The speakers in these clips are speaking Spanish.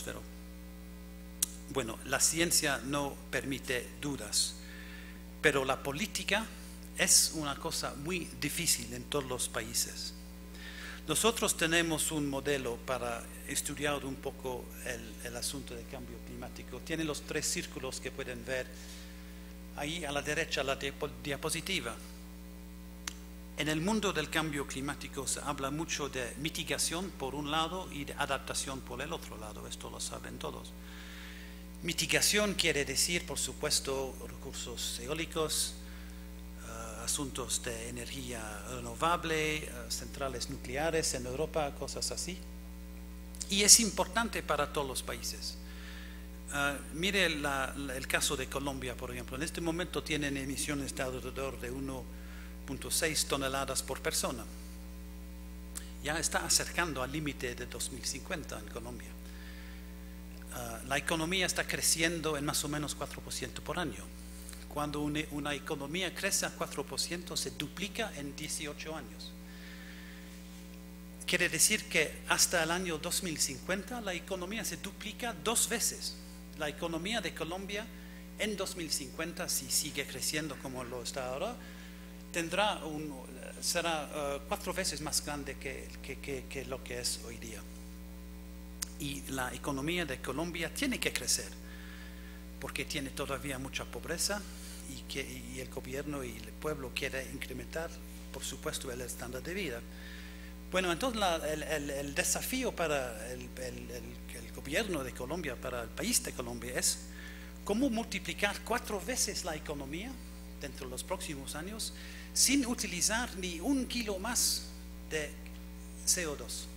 próspero. Bueno, la ciencia no permite dudas, pero la política es una cosa muy difícil en todos los países. Nosotros tenemos un modelo para estudiar un poco el asunto del cambio climático. Tiene los 3 círculos que pueden ver ahí a la derecha, la diapositiva. En el mundo del cambio climático se habla mucho de mitigación por un lado y de adaptación por el otro lado. Esto lo saben todos. Mitigación quiere decir, por supuesto, recursos eólicos, asuntos de energía renovable, centrales nucleares en Europa, cosas así. Y es importante para todos los países. Mire el caso de Colombia, por ejemplo. En este momento tienen emisiones de alrededor de 1.6 toneladas por persona. Ya está acercando al límite de 2050 en Colombia. La economía está creciendo en más o menos 4% por año. Cuando una economía crece a 4%, se duplica en 18 años. Quiere decir que hasta el año 2050 la economía se duplica 2 veces. La economía de Colombia en 2050, si sigue creciendo como lo está ahora, será 4 veces más grande que lo que es hoy día. Y la economía de Colombia tiene que crecer, porque tiene todavía mucha pobreza y el gobierno y el pueblo quiere incrementar, por supuesto, el estándar de vida. Bueno, entonces el desafío para el gobierno de Colombia, para el país de Colombia, es cómo multiplicar 4 veces la economía dentro de los próximos años sin utilizar ni 1 kilo más de CO2.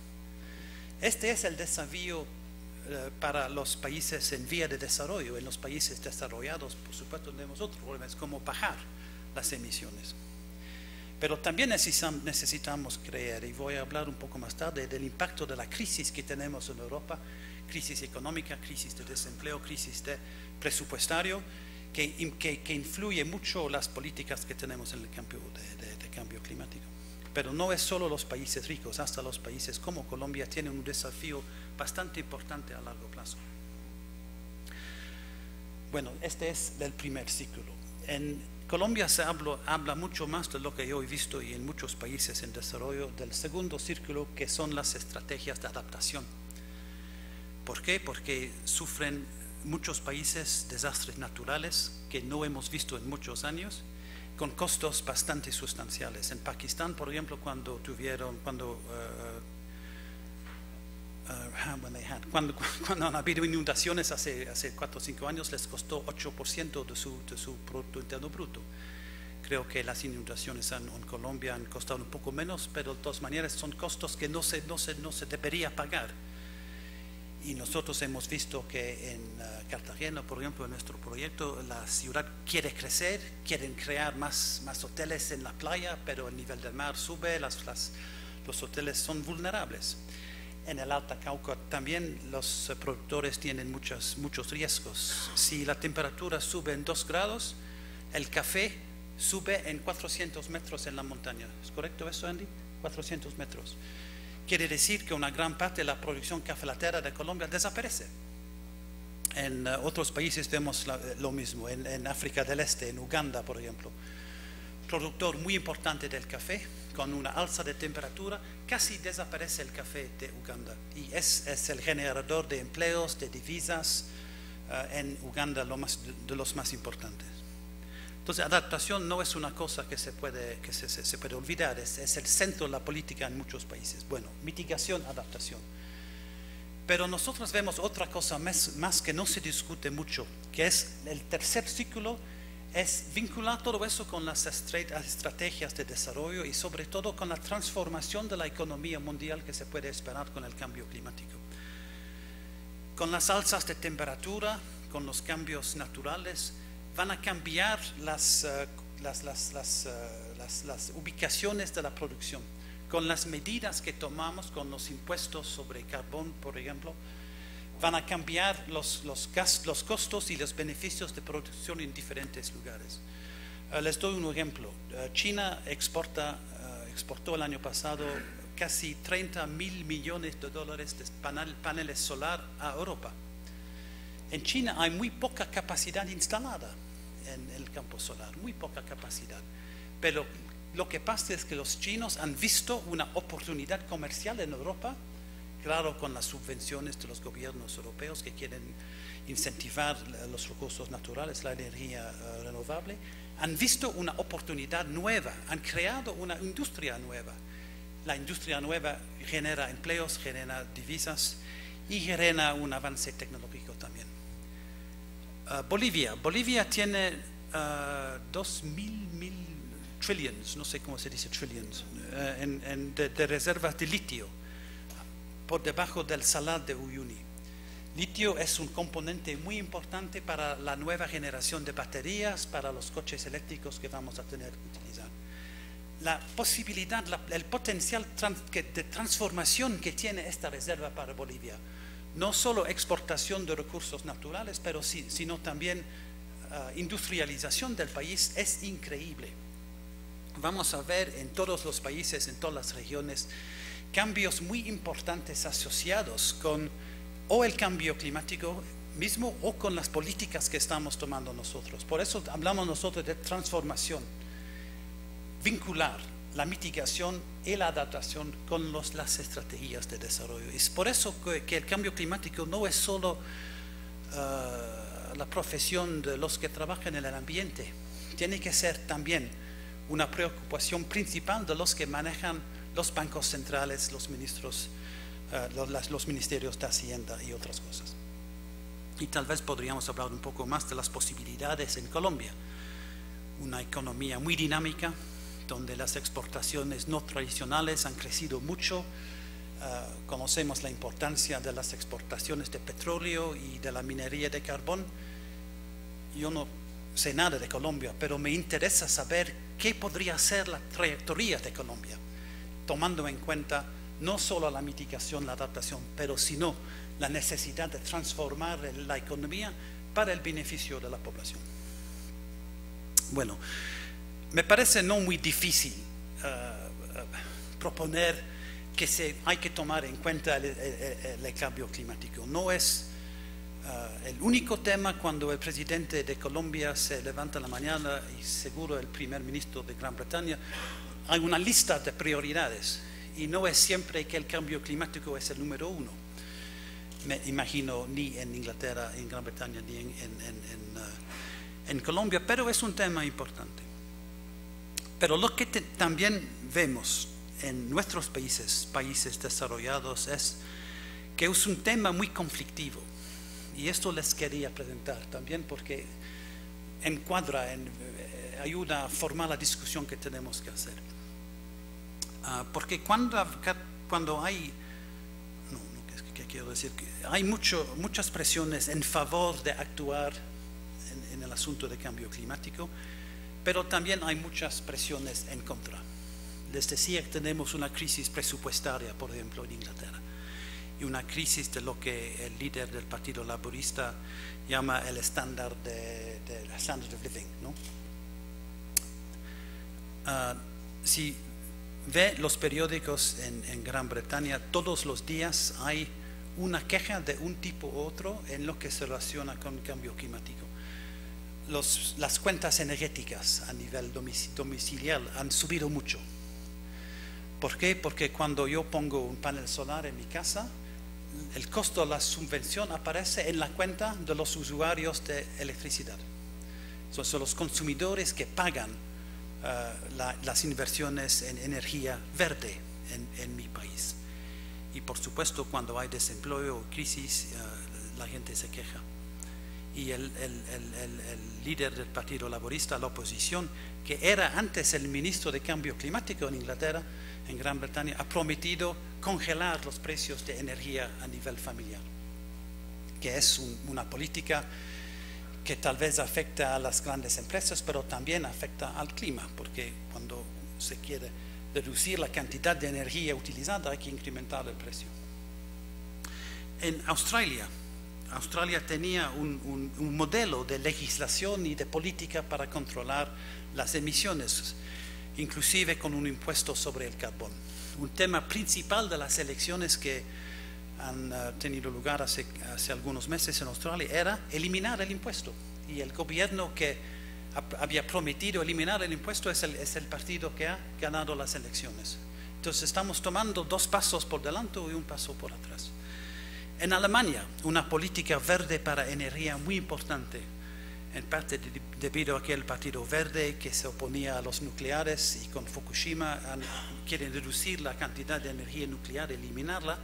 Este es el desafío para los países en vía de desarrollo. En los países desarrollados, por supuesto, tenemos otros problemas, como bajar las emisiones. Pero también necesitamos creer, y voy a hablar un poco más tarde, del impacto de la crisis que tenemos en Europa, crisis económica, crisis de desempleo, crisis de presupuestario, que influye mucho las políticas que tenemos en el cambio de cambio climático. Pero no es solo los países ricos, hasta los países como Colombia tienen un desafío bastante importante a largo plazo. Bueno, este es el primer ciclo. En Colombia se habla mucho más de lo que yo he visto y en muchos países en desarrollo del segundo círculo, que son las estrategias de adaptación. ¿Por qué? Porque sufren muchos países desastres naturales que no hemos visto en muchos años, con costos bastante sustanciales. En Pakistán, por ejemplo, cuando han habido inundaciones hace 4 o 5 años, les costó 8% de su Producto Interno Bruto. Creo que las inundaciones en Colombia han costado un poco menos, pero de todas maneras son costos que no se debería pagar. Y nosotros hemos visto que en Cartagena, por ejemplo, en nuestro proyecto, la ciudad quiere crecer, quieren crear más hoteles en la playa, pero el nivel del mar sube, los hoteles son vulnerables. En el Alta Cauca también los productores tienen muchos riesgos. Si la temperatura sube en 2 grados, el café sube en 400 metros en la montaña. ¿Es correcto eso, Andy? 400 metros. Quiere decir que una gran parte de la producción cafelatera de Colombia desaparece. En otros países vemos lo mismo, en África del Este, en Uganda, por ejemplo. Productor muy importante del café, con una alza de temperatura, casi desaparece el café de Uganda. Y es el generador de empleos, de divisas en Uganda, de los más importantes. Entonces, adaptación no es una cosa que se puede olvidar, es el centro de la política en muchos países. Bueno, mitigación, adaptación. Pero nosotros vemos otra cosa más que no se discute mucho, que es el tercer ciclo, es vincular todo eso con las estrategias de desarrollo y sobre todo con la transformación de la economía mundial que se puede esperar con el cambio climático. Con las alzas de temperatura, con los cambios naturales, van a cambiar las ubicaciones de la producción. Con las medidas que tomamos, con los impuestos sobre carbón, por ejemplo, van a cambiar los costos y los beneficios de producción en diferentes lugares. Les doy un ejemplo. China exportó el año pasado casi 30.000 millones de dólares de paneles solar a Europa. En China hay muy poca capacidad instalada en el campo solar, muy poca capacidad. Pero lo que pasa es que los chinos han visto una oportunidad comercial en Europa, claro, con las subvenciones de los gobiernos europeos que quieren incentivar los recursos naturales, la energía renovable. Han visto una oportunidad nueva, han creado una industria nueva. La industria nueva genera empleos, genera divisas y genera un avance tecnológico también. Bolivia tiene 2.000 trillions, no sé cómo se dice trillions, de reservas de litio por debajo del salar de Uyuni. Litio es un componente muy importante para la nueva generación de baterías, para los coches eléctricos que vamos a tener que utilizar. La posibilidad, el potencial de transformación que tiene esta reserva para Bolivia, no solo exportación de recursos naturales, pero sino también industrialización del país, es increíble. Vamos a ver en todos los países, en todas las regiones, cambios muy importantes asociados con o el cambio climático mismo o con las políticas que estamos tomando nosotros. Por eso hablamos nosotros de transformación, vincular la mitigación y la adaptación con las estrategias de desarrollo. Es por eso que el cambio climático no es solo la profesión de los que trabajan en el ambiente, tiene que ser también una preocupación principal de los que manejan los bancos centrales, los ministros, los ministerios de Hacienda y otras cosas. Y tal vez podríamos hablar un poco más de las posibilidades en Colombia. Una economía muy dinámica, donde las exportaciones no tradicionales han crecido mucho. Conocemos la importancia de las exportaciones de petróleo y de la minería de carbón. Yo no sé nada de Colombia, pero me interesa saber qué podría ser la trayectoria de Colombia, tomando en cuenta no solo la mitigación, la adaptación, pero sino la necesidad de transformar la economía para el beneficio de la población. Bueno, me parece no muy difícil proponer que hay que tomar en cuenta el cambio climático. No es el único tema cuando el presidente de Colombia se levanta en la mañana y seguro el primer ministro de Gran Bretaña. Hay una lista de prioridades y no es siempre que el cambio climático es el número uno. Me imagino ni en Inglaterra, en Gran Bretaña, ni en Colombia, pero es un tema importante. Pero lo que también vemos en nuestros países desarrollados, es que es un tema muy conflictivo. Y esto les quería presentar también porque encuadra, ayuda a formar la discusión que tenemos que hacer. Porque cuando hay, ¿qué quiero decir? Hay muchas presiones en favor de actuar en el asunto de cambio climático, pero también hay muchas presiones en contra. Les decía que tenemos una crisis presupuestaria, por ejemplo, en Inglaterra, y una crisis de lo que el líder del Partido Laborista llama el standard of living, ¿no? Si ve los periódicos en Gran Bretaña, todos los días hay una queja de un tipo u otro en lo que se relaciona con el cambio climático. Las cuentas energéticas a nivel domiciliar han subido mucho. ¿Por qué? Porque cuando yo pongo un panel solar en mi casa, el costo de la subvención aparece en la cuenta de los usuarios de electricidad. Son los consumidores que pagan las inversiones en energía verde en mi país. Y por supuesto, cuando hay desempleo o crisis, la gente se queja. Y el líder del Partido Laborista, la oposición, que era antes el ministro de Cambio Climático en Inglaterra, en Gran Bretaña, ha prometido congelar los precios de energía a nivel familiar, que es una política que tal vez afecta a las grandes empresas, pero también afecta al clima, porque cuando se quiere reducir la cantidad de energía utilizada hay que incrementar el precio. En Australia tenía un modelo de legislación y de política para controlar las emisiones. inclusive con un impuesto sobre el carbón. Un tema principal de las elecciones que han tenido lugar hace algunos meses en Australia era eliminar el impuesto. Y el gobierno que había prometido eliminar el impuesto es el partido que ha ganado las elecciones. Entonces estamos tomando 2 pasos por delante y un paso por atrás. En Alemania, una política verde para energía muy importante, en parte debido a que el Partido Verde, que se oponía a los nucleares y con Fukushima quieren reducir la cantidad de energía nuclear, eliminarla.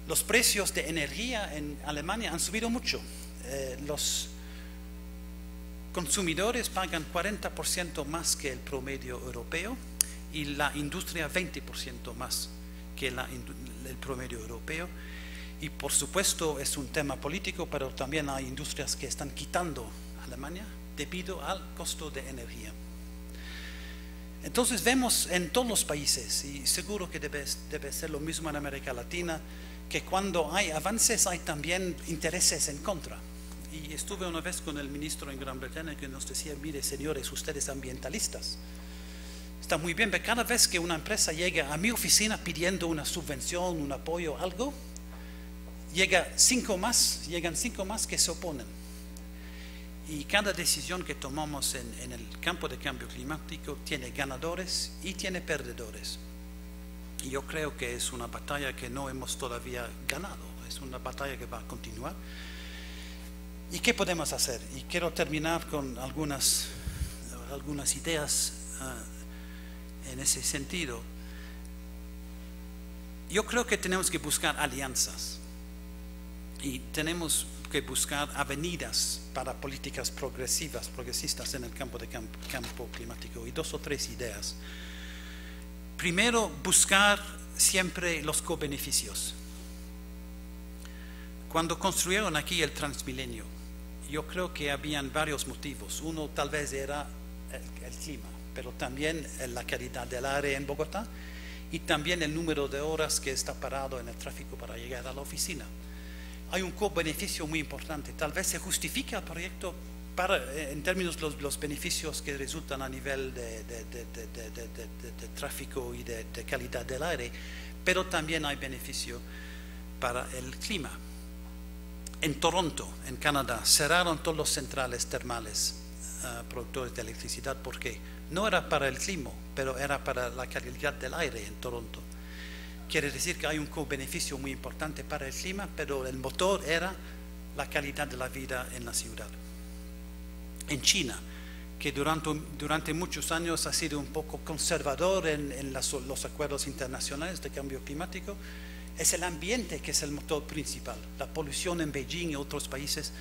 Los precios de energía en Alemania han subido mucho. Los consumidores pagan 40% más que el promedio europeo y la industria 20% más que el promedio europeo. Y por supuesto es un tema político, pero también hay industrias que están quitando Alemania debido al costo de energía. Entonces vemos en todos los países, y seguro que debe ser lo mismo en América Latina, que cuando hay avances hay también intereses en contra. Y estuve una vez con el ministro en Gran Bretaña que nos decía, mire señores, ustedes ambientalistas, está muy bien, pero cada vez que una empresa llega a mi oficina pidiendo una subvención, un apoyo, algo, llegan 5 más que se oponen. Y cada decisión que tomamos en el campo de cambio climático tiene ganadores y tiene perdedores. Y yo creo que es una batalla que no hemos todavía ganado, es una batalla que va a continuar. ¿Y qué podemos hacer? Y quiero terminar con algunas ideas en ese sentido. Yo creo que tenemos que buscar alianzas y tenemos que buscar avenidas para políticas progresistas en el campo climático, y 2 o 3 ideas. Primero, buscar siempre los co-beneficios. Cuando construyeron aquí el Transmilenio, yo creo que habían varios motivos. Uno tal vez era el clima, pero también la calidad del aire en Bogotá y también el número de horas que está parado en el tráfico para llegar a la oficina. Hay un co-beneficio muy importante. Tal vez se justifica el proyecto en términos de los beneficios que resultan a nivel de tráfico y de calidad del aire, pero también hay beneficio para el clima. En Toronto, en Canadá, cerraron todos los centrales termales productores de electricidad porque no era para el clima, pero era para la calidad del aire en Toronto. Quiere decir que hay un co-beneficio muy importante para el clima, pero el motor era la calidad de la vida en la ciudad. En China, que durante muchos años ha sido un poco conservador en los acuerdos internacionales de cambio climático, es el ambiente que es el motor principal. La polución en Beijing y otros países,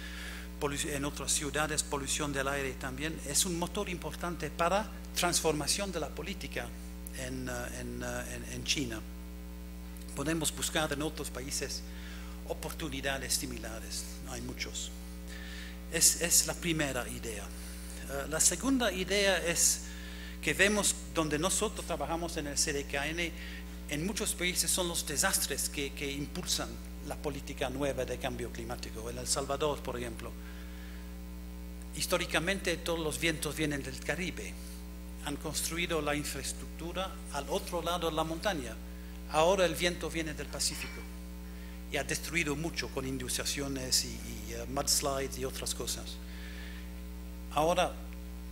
en otras ciudades, polución del aire también, es un motor importante para transformación de la política en China. Podemos buscar en otros países oportunidades similares, hay muchos. Es la primera idea. La segunda idea es que vemos donde nosotros trabajamos en el CDKN, en muchos países son los desastres que impulsan la política nueva de cambio climático. En El Salvador, por ejemplo, históricamente todos los vientos vienen del Caribe. Han construido la infraestructura al otro lado de la montaña. Ahora el viento viene del Pacífico y ha destruido mucho con inundaciones y mudslides y otras cosas. Ahora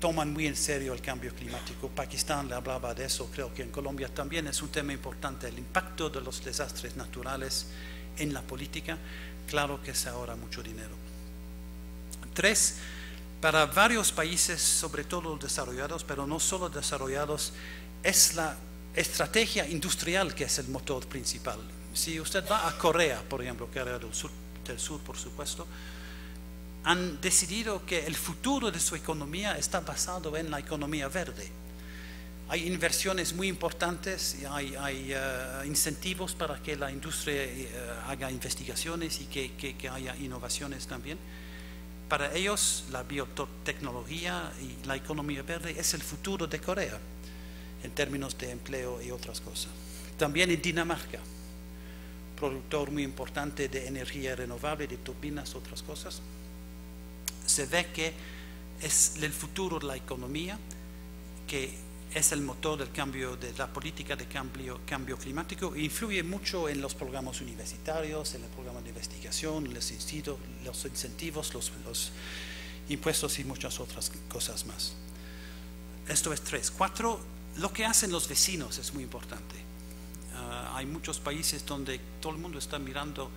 toman muy en serio el cambio climático. Pakistán le hablaba de eso, creo que en Colombia también es un tema importante, el impacto de los desastres naturales en la política. Claro que se ahorra mucho dinero. 3, para varios países, sobre todo desarrollados, pero no solo desarrollados, es la estrategia industrial que es el motor principal. Si usted va a Corea, por ejemplo, Corea del Sur, por supuesto, han decidido que el futuro de su economía está basado en la economía verde. Hay inversiones muy importantes, y hay incentivos para que la industria haga investigaciones y que haya innovaciones también. Para ellos, la biotecnología y la economía verde es el futuro de Corea, en términos de empleo y otras cosas. También en Dinamarca, productor muy importante de energía renovable, de turbinas, otras cosas, se ve que es el futuro de la economía, que es el motor del cambio, de la política de cambio climático, e influye mucho en los programas universitarios, en el programa de investigación, los incentivos, los impuestos y muchas otras cosas más. Esto es 3. 4, lo que hacen los vecinos es muy importante. Hay muchos países donde todo el mundo está mirando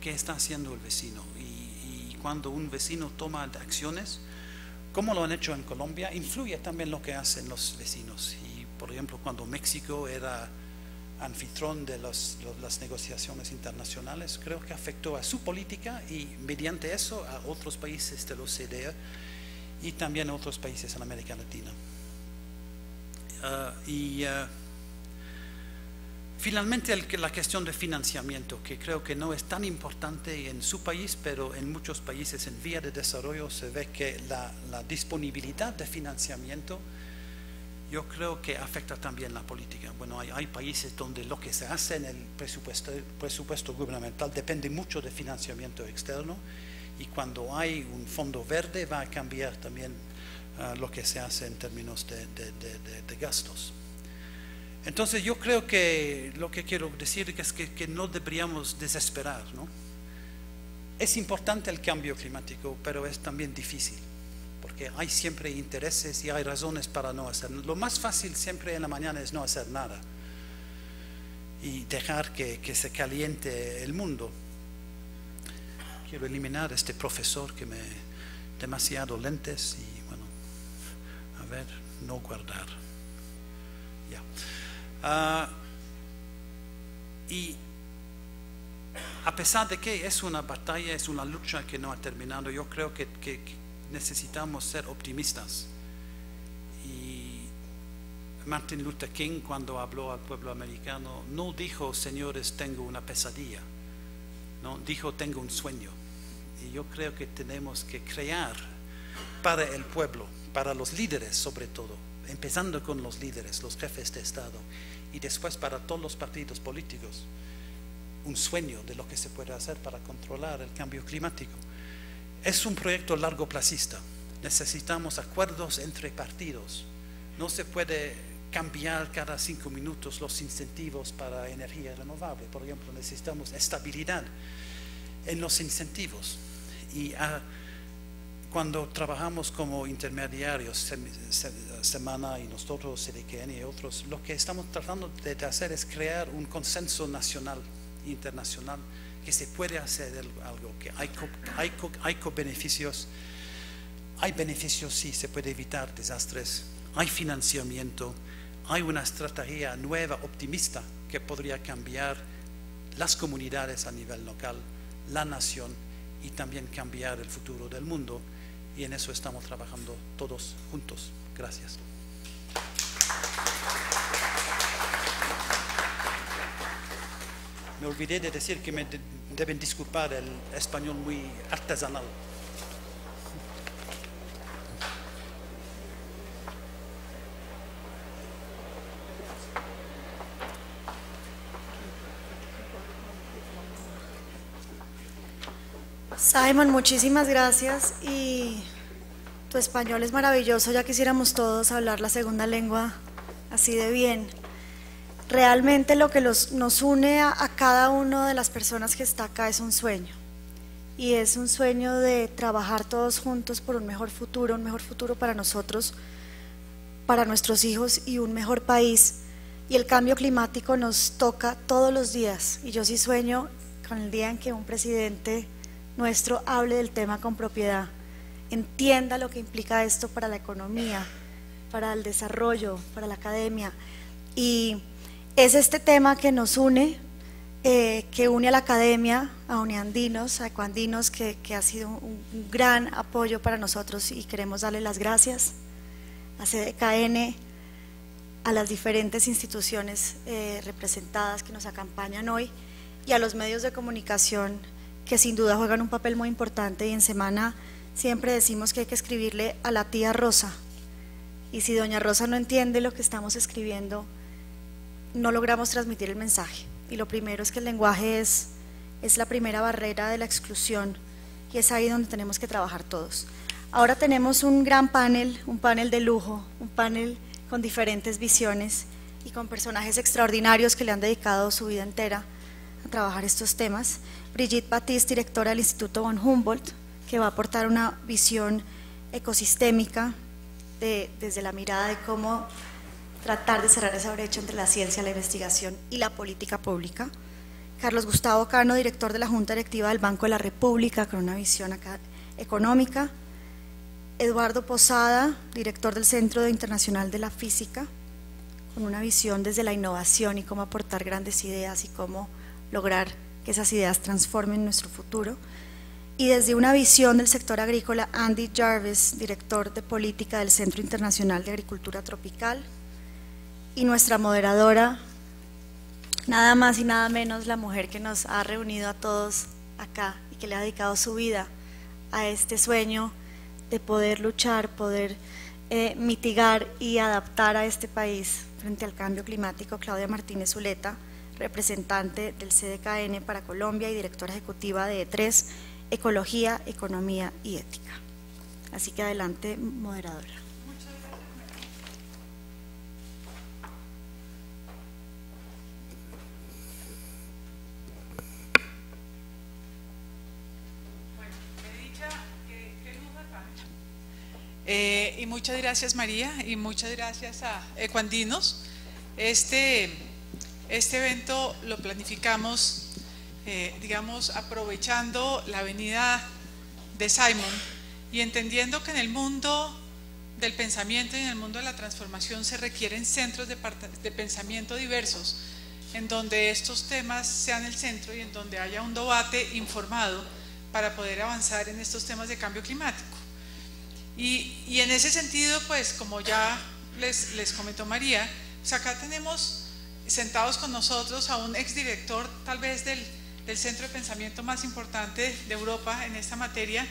qué está haciendo el vecino, y cuando un vecino toma acciones, como lo han hecho en Colombia, influye también lo que hacen los vecinos. Y por ejemplo, cuando México era anfitrión de las negociaciones internacionales, creo que afectó a su política y mediante eso a otros países de la OCDE y también a otros países en América Latina. Finalmente, la cuestión de financiamiento, que creo que no es tan importante en su país, pero en muchos países en vía de desarrollo se ve que la disponibilidad de financiamiento, yo creo que afecta también la política. Bueno, hay países donde lo que se hace en el presupuesto gubernamental depende mucho de financiamiento externo, y cuando hay un fondo verde va a cambiar también lo que se hace en términos de gastos. Entonces yo creo que lo que quiero decir es que no deberíamos desesperar, ¿no? Es importante el cambio climático, pero es también difícil, porque hay siempre intereses y hay razones para no hacer. Lo más fácil siempre en la mañana es no hacer nada y dejar que se caliente el mundo. Quiero eliminar a este profesor que demasiado lentes y bueno, a ver, no guardar. Ya. Y a pesar de que es una batalla, es una lucha que no ha terminado, yo creo que necesitamos ser optimistas. Y Martin Luther King, cuando habló al pueblo americano, no dijo: señores, tengo una pesadilla, no, dijo: tengo un sueño. Y yo creo que tenemos que crear para el pueblo, para los líderes sobre todo, empezando con los líderes, los jefes de Estado, y después para todos los partidos políticos, un sueño de lo que se puede hacer para controlar el cambio climático. Es un proyecto largoplacista. Necesitamos acuerdos entre partidos. No se puede cambiar cada 5 minutos los incentivos para energía renovable. Por ejemplo, necesitamos estabilidad en los incentivos. Y cuando trabajamos como intermediarios, Semana y nosotros, CDKN y otros, lo que estamos tratando de hacer es crear un consenso nacional e internacional que se puede hacer algo, que hay beneficios, sí, se puede evitar desastres, hay financiamiento, hay una estrategia nueva, optimista, que podría cambiar las comunidades a nivel local, la nación, y también cambiar el futuro del mundo. Y en eso estamos trabajando todos juntos. Gracias. Me olvidé de decir que me deben disculpar el español muy artesanal. Simon, muchísimas gracias, y tu español es maravilloso. Ya quisiéramos todos hablar la segunda lengua así de bien. Realmente lo que nos une a cada una de las personas que está acá es un sueño, y es un sueño de trabajar todos juntos por un mejor futuro para nosotros, para nuestros hijos, y un mejor país. Y el cambio climático nos toca todos los días, y yo sí sueño con el día en que un presidente nuestro hable del tema con propiedad, entienda lo que implica esto para la economía, para el desarrollo, para la academia. Y es este tema que nos une, que une a la academia, a Uniandinos, a Ecoandinos, que ha sido un gran apoyo para nosotros, y queremos darle las gracias a CDKN, a las diferentes instituciones representadas que nos acompañan hoy, y a los medios de comunicación que sin duda juegan un papel muy importante. Y en Semana siempre decimos que hay que escribirle a la tía Rosa, y si doña Rosa no entiende lo que estamos escribiendo, no logramos transmitir el mensaje. Y lo primero es que el lenguaje es la primera barrera de la exclusión, y es ahí donde tenemos que trabajar todos. Ahora tenemos un gran panel, un panel de lujo, un panel con diferentes visiones y con personajes extraordinarios que le han dedicado su vida entera a trabajar estos temas. Brigitte Baptiste, directora del Instituto von Humboldt, que va a aportar una visión ecosistémica desde la mirada de cómo tratar de cerrar esa brecha entre la ciencia, la investigación y la política pública. Carlos Gustavo Cano, director de la Junta Directiva del Banco de la República, con una visión económica. Eduardo Posada, director del Centro Internacional de la Física, con una visión desde la innovación y cómo aportar grandes ideas y cómo lograr que esas ideas transformen nuestro futuro. Y desde una visión del sector agrícola, Andy Jarvis, director de política del Centro Internacional de Agricultura Tropical, y nuestra moderadora, nada más y nada menos la mujer que nos ha reunido a todos acá y que le ha dedicado su vida a este sueño de poder luchar, poder mitigar y adaptar a este país frente al cambio climático, Claudia Martínez Zuleta, representante del CDKN para Colombia y directora ejecutiva de E3, Ecología, Economía y Ética. Así que adelante, moderadora. Y muchas gracias, María, y muchas gracias a Ecoandinos. Este evento lo planificamos, digamos, aprovechando la venida de Simon y entendiendo que en el mundo del pensamiento y en el mundo de la transformación se requieren centros de pensamiento diversos, en donde estos temas sean el centro y en donde haya un debate informado para poder avanzar en estos temas de cambio climático. Y en ese sentido, pues como ya les comentó María, pues acá tenemos sentados con nosotros a un exdirector tal vez del centro de pensamiento más importante de Europa en esta materia,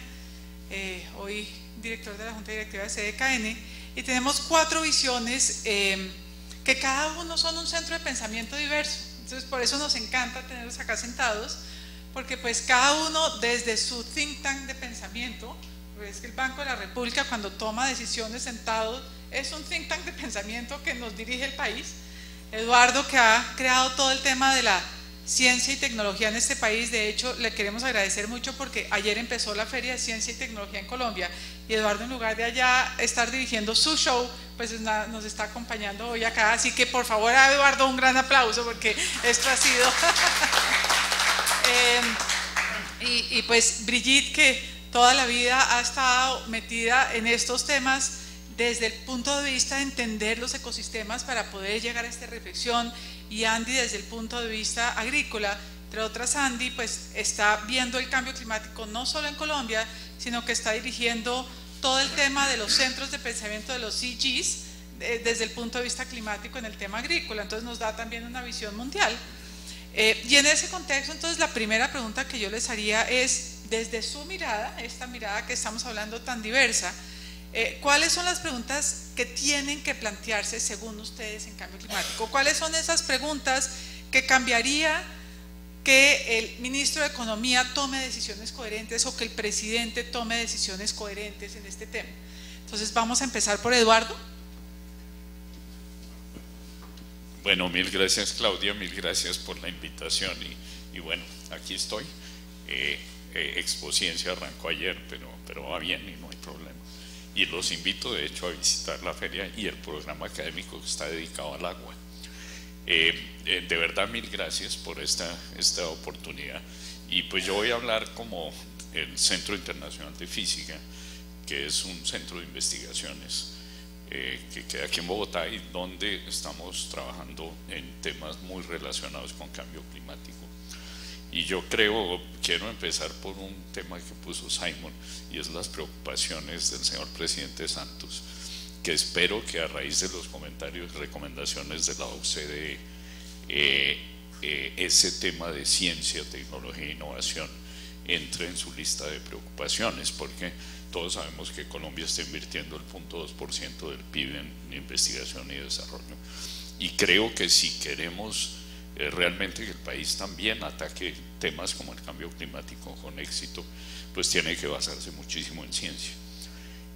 hoy director de la Junta Directiva de CDKN, y tenemos 4 visiones que cada uno son un centro de pensamiento diverso. Entonces por eso nos encanta tenerlos acá sentados, porque pues cada uno desde su think tank de pensamiento. Es que el Banco de la República, cuando toma decisiones sentado, es un think tank de pensamiento que nos dirige el país. Eduardo, que ha creado todo el tema de la ciencia y tecnología en este país. De hecho, le queremos agradecer mucho porque ayer empezó la Feria de Ciencia y Tecnología en Colombia y Eduardo, en lugar de allá estar dirigiendo su show, pues nos está acompañando hoy acá. Así que por favor a Eduardo un gran aplauso, porque esto ha sido… y pues Brigitte, que toda la vida ha estado metida en estos temas desde el punto de vista de entender los ecosistemas para poder llegar a esta reflexión, y Andy desde el punto de vista agrícola. Entre otras, Andy pues está viendo el cambio climático no solo en Colombia, sino que está dirigiendo todo el tema de los centros de pensamiento de los CGs desde el punto de vista climático en el tema agrícola. Entonces nos da también una visión mundial. Y en ese contexto, entonces la primera pregunta que yo les haría es, desde su mirada, esta mirada que estamos hablando tan diversa, ¿cuáles son las preguntas que tienen que plantearse según ustedes en cambio climático? ¿Cuáles son esas preguntas que cambiaría que el ministro de Economía tome decisiones coherentes o que el presidente tome decisiones coherentes en este tema? Entonces vamos a empezar por Eduardo. Bueno, mil gracias, Claudia, mil gracias por la invitación y bueno, aquí estoy. Expociencia arrancó ayer, pero va bien y no hay problema. Y los invito de hecho a visitar la feria y el programa académico que está dedicado al agua. De verdad, mil gracias por esta oportunidad. Y pues yo voy a hablar como el Centro Internacional de Física, que es un centro de investigaciones que queda aquí en Bogotá y donde estamos trabajando en temas muy relacionados con cambio climático. Y yo quiero empezar por un tema que puso Simon, y es las preocupaciones del señor presidente Santos, que espero que a raíz de los comentarios y recomendaciones de la OCDE, ese tema de ciencia, tecnología e innovación entre en su lista de preocupaciones, porque todos sabemos que Colombia está invirtiendo el 0.2% del PIB en investigación y desarrollo, y creo que si queremos realmente que el país también ataque temas como el cambio climático con éxito, pues tiene que basarse muchísimo en ciencia.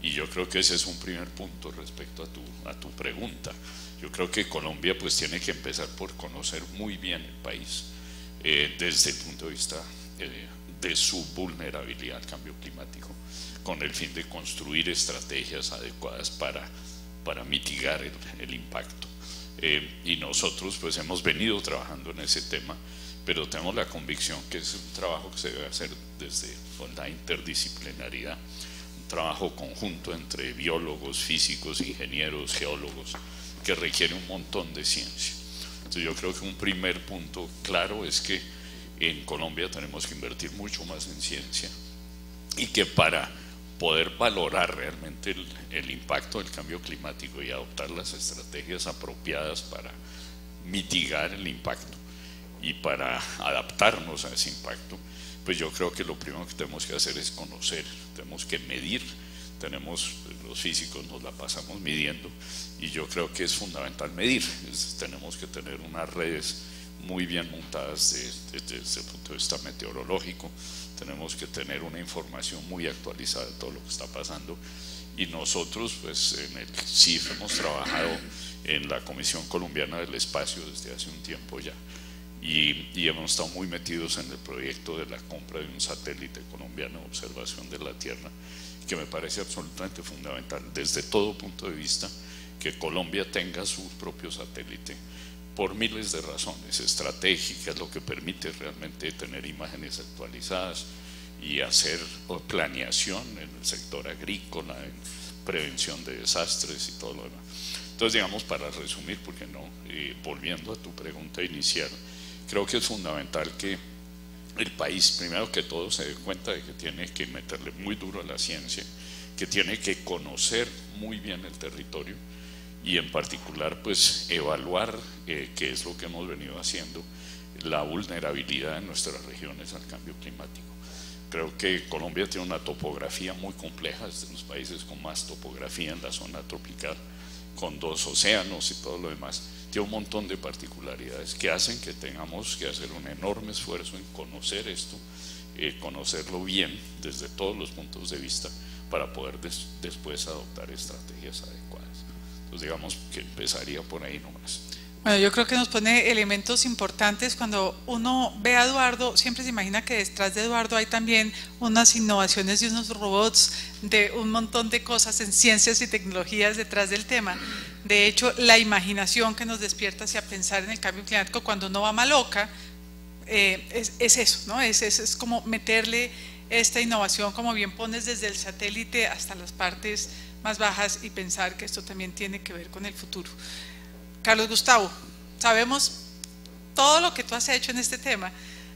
Y yo creo que ese es un primer punto respecto a tu pregunta. Yo creo que Colombia pues tiene que empezar por conocer muy bien el país desde el punto de vista de su vulnerabilidad al cambio climático, con el fin de construir estrategias adecuadas para mitigar el impacto. Y nosotros pues hemos venido trabajando en ese tema, pero tenemos la convicción que es un trabajo que se debe hacer desde la interdisciplinaridad, un trabajo conjunto entre biólogos, físicos, ingenieros, geólogos, que requiere un montón de ciencia. Entonces yo creo que un primer punto claro es que en Colombia tenemos que invertir mucho más en ciencia, y que para poder valorar realmente el impacto del cambio climático y adoptar las estrategias apropiadas para mitigar el impacto y para adaptarnos a ese impacto, pues yo creo que lo primero que tenemos que hacer es conocer, tenemos que medir, los físicos nos la pasamos midiendo, y yo creo que es fundamental medir. Tenemos que tener unas redes muy bien montadas desde el punto de vista meteorológico, tenemos que tener una información muy actualizada de todo lo que está pasando, y nosotros pues en el CIF hemos trabajado en la Comisión Colombiana del Espacio desde hace un tiempo ya, y hemos estado muy metidos en el proyecto de la compra de un satélite colombiano de observación de la Tierra, que me parece absolutamente fundamental desde todo punto de vista que Colombia tenga su propio satélite, por miles de razones estratégicas, lo que permite realmente tener imágenes actualizadas y hacer planeación en el sector agrícola, en prevención de desastres y todo lo demás. Entonces, digamos, para resumir, porque no, volviendo a tu pregunta inicial, creo que es fundamental que el país, primero que todo, se dé cuenta de que tiene que meterle muy duro a la ciencia, que tiene que conocer muy bien el territorio, y en particular pues evaluar, que es lo que hemos venido haciendo, la vulnerabilidad de nuestras regiones al cambio climático. Creo que Colombia tiene una topografía muy compleja, es de los países con más topografía en la zona tropical, con 2 océanos y todo lo demás. Tiene un montón de particularidades que hacen que tengamos que hacer un enorme esfuerzo en conocer esto, conocerlo bien desde todos los puntos de vista, para poder después adoptar estrategias adecuadas. Entonces digamos que empezaría por ahí nomás. Bueno, yo creo que nos pone elementos importantes. Cuando uno ve a Eduardo, siempre se imagina que detrás de Eduardo hay también unas innovaciones de unos robots, de un montón de cosas en ciencias y tecnologías detrás del tema. De hecho, la imaginación que nos despierta hacia pensar en el cambio climático cuando uno va maloca, es eso, ¿no? Es como meterle esta innovación, como bien pones, desde el satélite hasta las partes más bajas, y pensar que esto también tiene que ver con el futuro. Carlos Gustavo, sabemos todo lo que tú has hecho en este tema,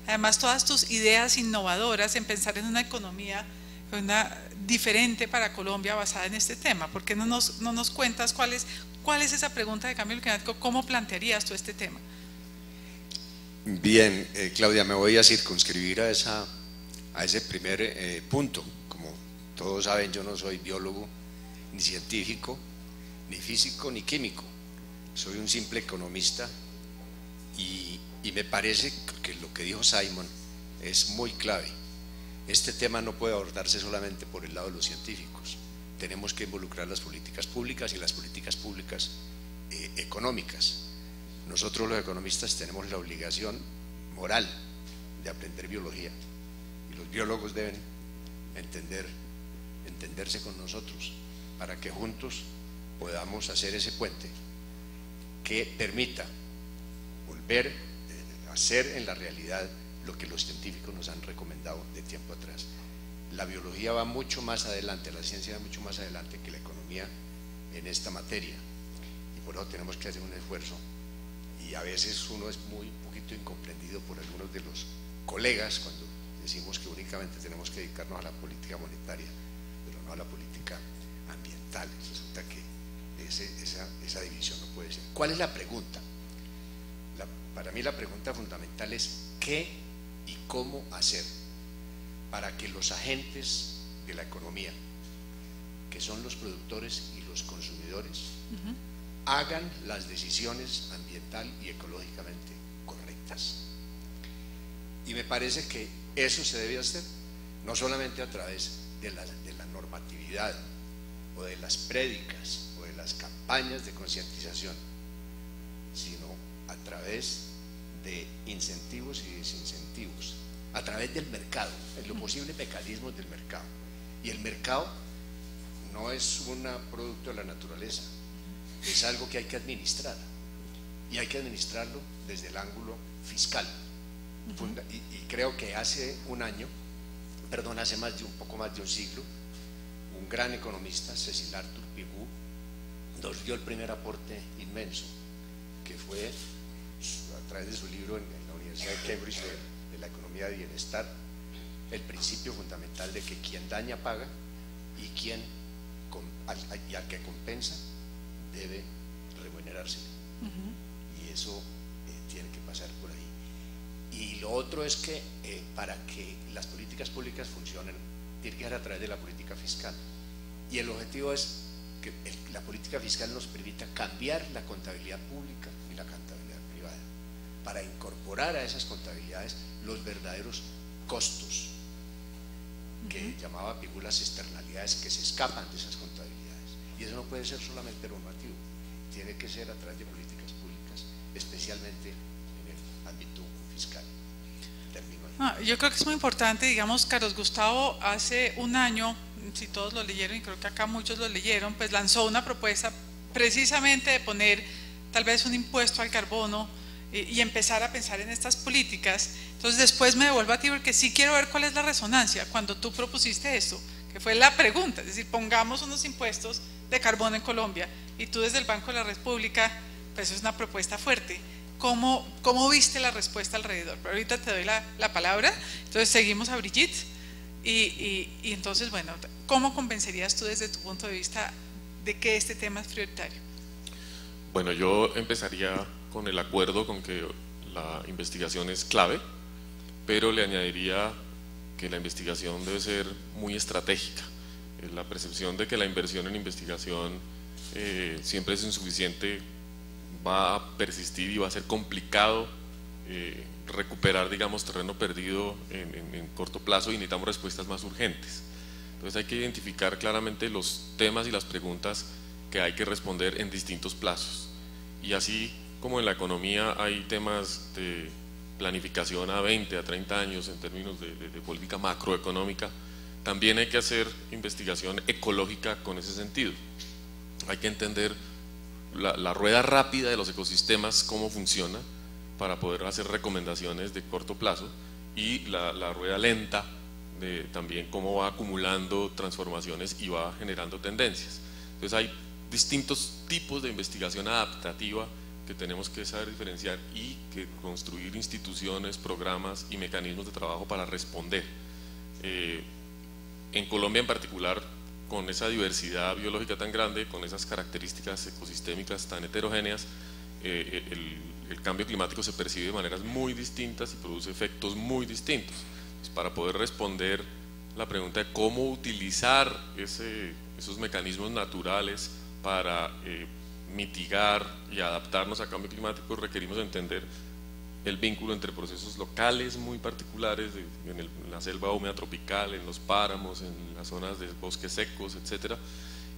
además todas tus ideas innovadoras en pensar en una economía diferente para Colombia basada en este tema. ¿Por qué no nos cuentas cuál es esa pregunta de cambio climático? ¿Cómo plantearías tú este tema? Bien, Claudia, me voy a circunscribir a ese primer punto. Como todos saben, yo no soy biólogo, ni científico, ni físico, ni químico. Soy un simple economista, y me parece que lo que dijo Simon es muy clave. Este tema no puede abordarse solamente por el lado de los científicos. Tenemos que involucrar las políticas públicas y las políticas públicas económicas. Nosotros los economistas tenemos la obligación moral de aprender biología, y los biólogos deben entenderse con nosotros, para que juntos podamos hacer ese puente que permita volver a hacer en la realidad lo que los científicos nos han recomendado de tiempo atrás. La biología va mucho más adelante, la ciencia va mucho más adelante que la economía en esta materia, y por eso tenemos que hacer un esfuerzo, y a veces uno es muy poquito incomprendido por algunos de los colegas cuando decimos que únicamente tenemos que dedicarnos a la política monetaria, pero no a la política ambiental. Resulta que esa división no puede ser. ¿Cuál es la pregunta? Para mí la pregunta fundamental es ¿qué y cómo hacer para que los agentes de la economía, que son los productores y los consumidores, hagan las decisiones ambiental y ecológicamente correctas? Y me parece que eso se debe hacer no solamente a través de la normatividad, o de las prédicas o de las campañas de concientización, sino a través de incentivos y desincentivos, a través del mercado, en los posibles mecanismos del mercado. Y el mercado no es un producto de la naturaleza, es algo que hay que administrar, y hay que administrarlo desde el ángulo fiscal. Y creo que hace un año, perdón, hace un poco más de un siglo, un gran economista, Cecil Arthur Pigou, nos dio el primer aporte inmenso, que fue a través de su libro en la Universidad de Cambridge de la economía de bienestar, el principio fundamental de que quien daña paga y al que compensa debe remunerarse. Y eso tiene que pasar por ahí. Y lo otro es que para que las políticas públicas funcionen, tiene que ser a través de la política fiscal. Y el objetivo es que la política fiscal nos permita cambiar la contabilidad pública y la contabilidad privada, para incorporar a esas contabilidades los verdaderos costos, que llamaba Pigou las externalidades que se escapan de esas contabilidades. Y eso no puede ser solamente normativo, tiene que ser a través de políticas públicas, especialmente en el ámbito fiscal. Yo creo que es muy importante, digamos, Carlos Gustavo hace un año, si todos lo leyeron, y creo que acá muchos lo leyeron, pues lanzó una propuesta precisamente de poner tal vez un impuesto al carbono y empezar a pensar en estas políticas. Entonces después me devuelvo a ti porque sí quiero ver cuál es la resonancia cuando tú propusiste esto, que fue la pregunta, es decir, pongamos unos impuestos de carbono en Colombia, y tú desde el Banco de la República, pues es una propuesta fuerte. ¿Cómo viste la respuesta alrededor? Pero ahorita te doy la palabra, entonces seguimos a Brigitte y entonces, bueno, ¿cómo convencerías tú desde tu punto de vista de que este tema es prioritario? Bueno, yo empezaría con el acuerdo con que la investigación es clave, pero le añadiría que la investigación debe ser muy estratégica. La percepción de que la inversión en investigación siempre es insuficiente va a persistir y va a ser complicado recuperar, digamos, terreno perdido en corto plazo, y necesitamos respuestas más urgentes. Entonces hay que identificar claramente los temas y las preguntas que hay que responder en distintos plazos. Y así como en la economía hay temas de planificación a 20, a 30 años en términos de política macroeconómica, también hay que hacer investigación ecológica con ese sentido. Hay que entender la rueda rápida de los ecosistemas, cómo funciona, para poder hacer recomendaciones de corto plazo, y la rueda lenta de también cómo va acumulando transformaciones y va generando tendencias. Entonces hay distintos tipos de investigación adaptativa que tenemos que saber diferenciar y que construir instituciones, programas y mecanismos de trabajo para responder. En Colombia en particular, con esa diversidad biológica tan grande, con esas características ecosistémicas tan heterogéneas, el cambio climático se percibe de maneras muy distintas y produce efectos muy distintos. Pues para poder responder la pregunta de cómo utilizar esos mecanismos naturales para mitigar y adaptarnos al cambio climático, requerimos entender el vínculo entre procesos locales muy particulares en la selva húmeda tropical, en los páramos, en las zonas de bosques secos, etcétera,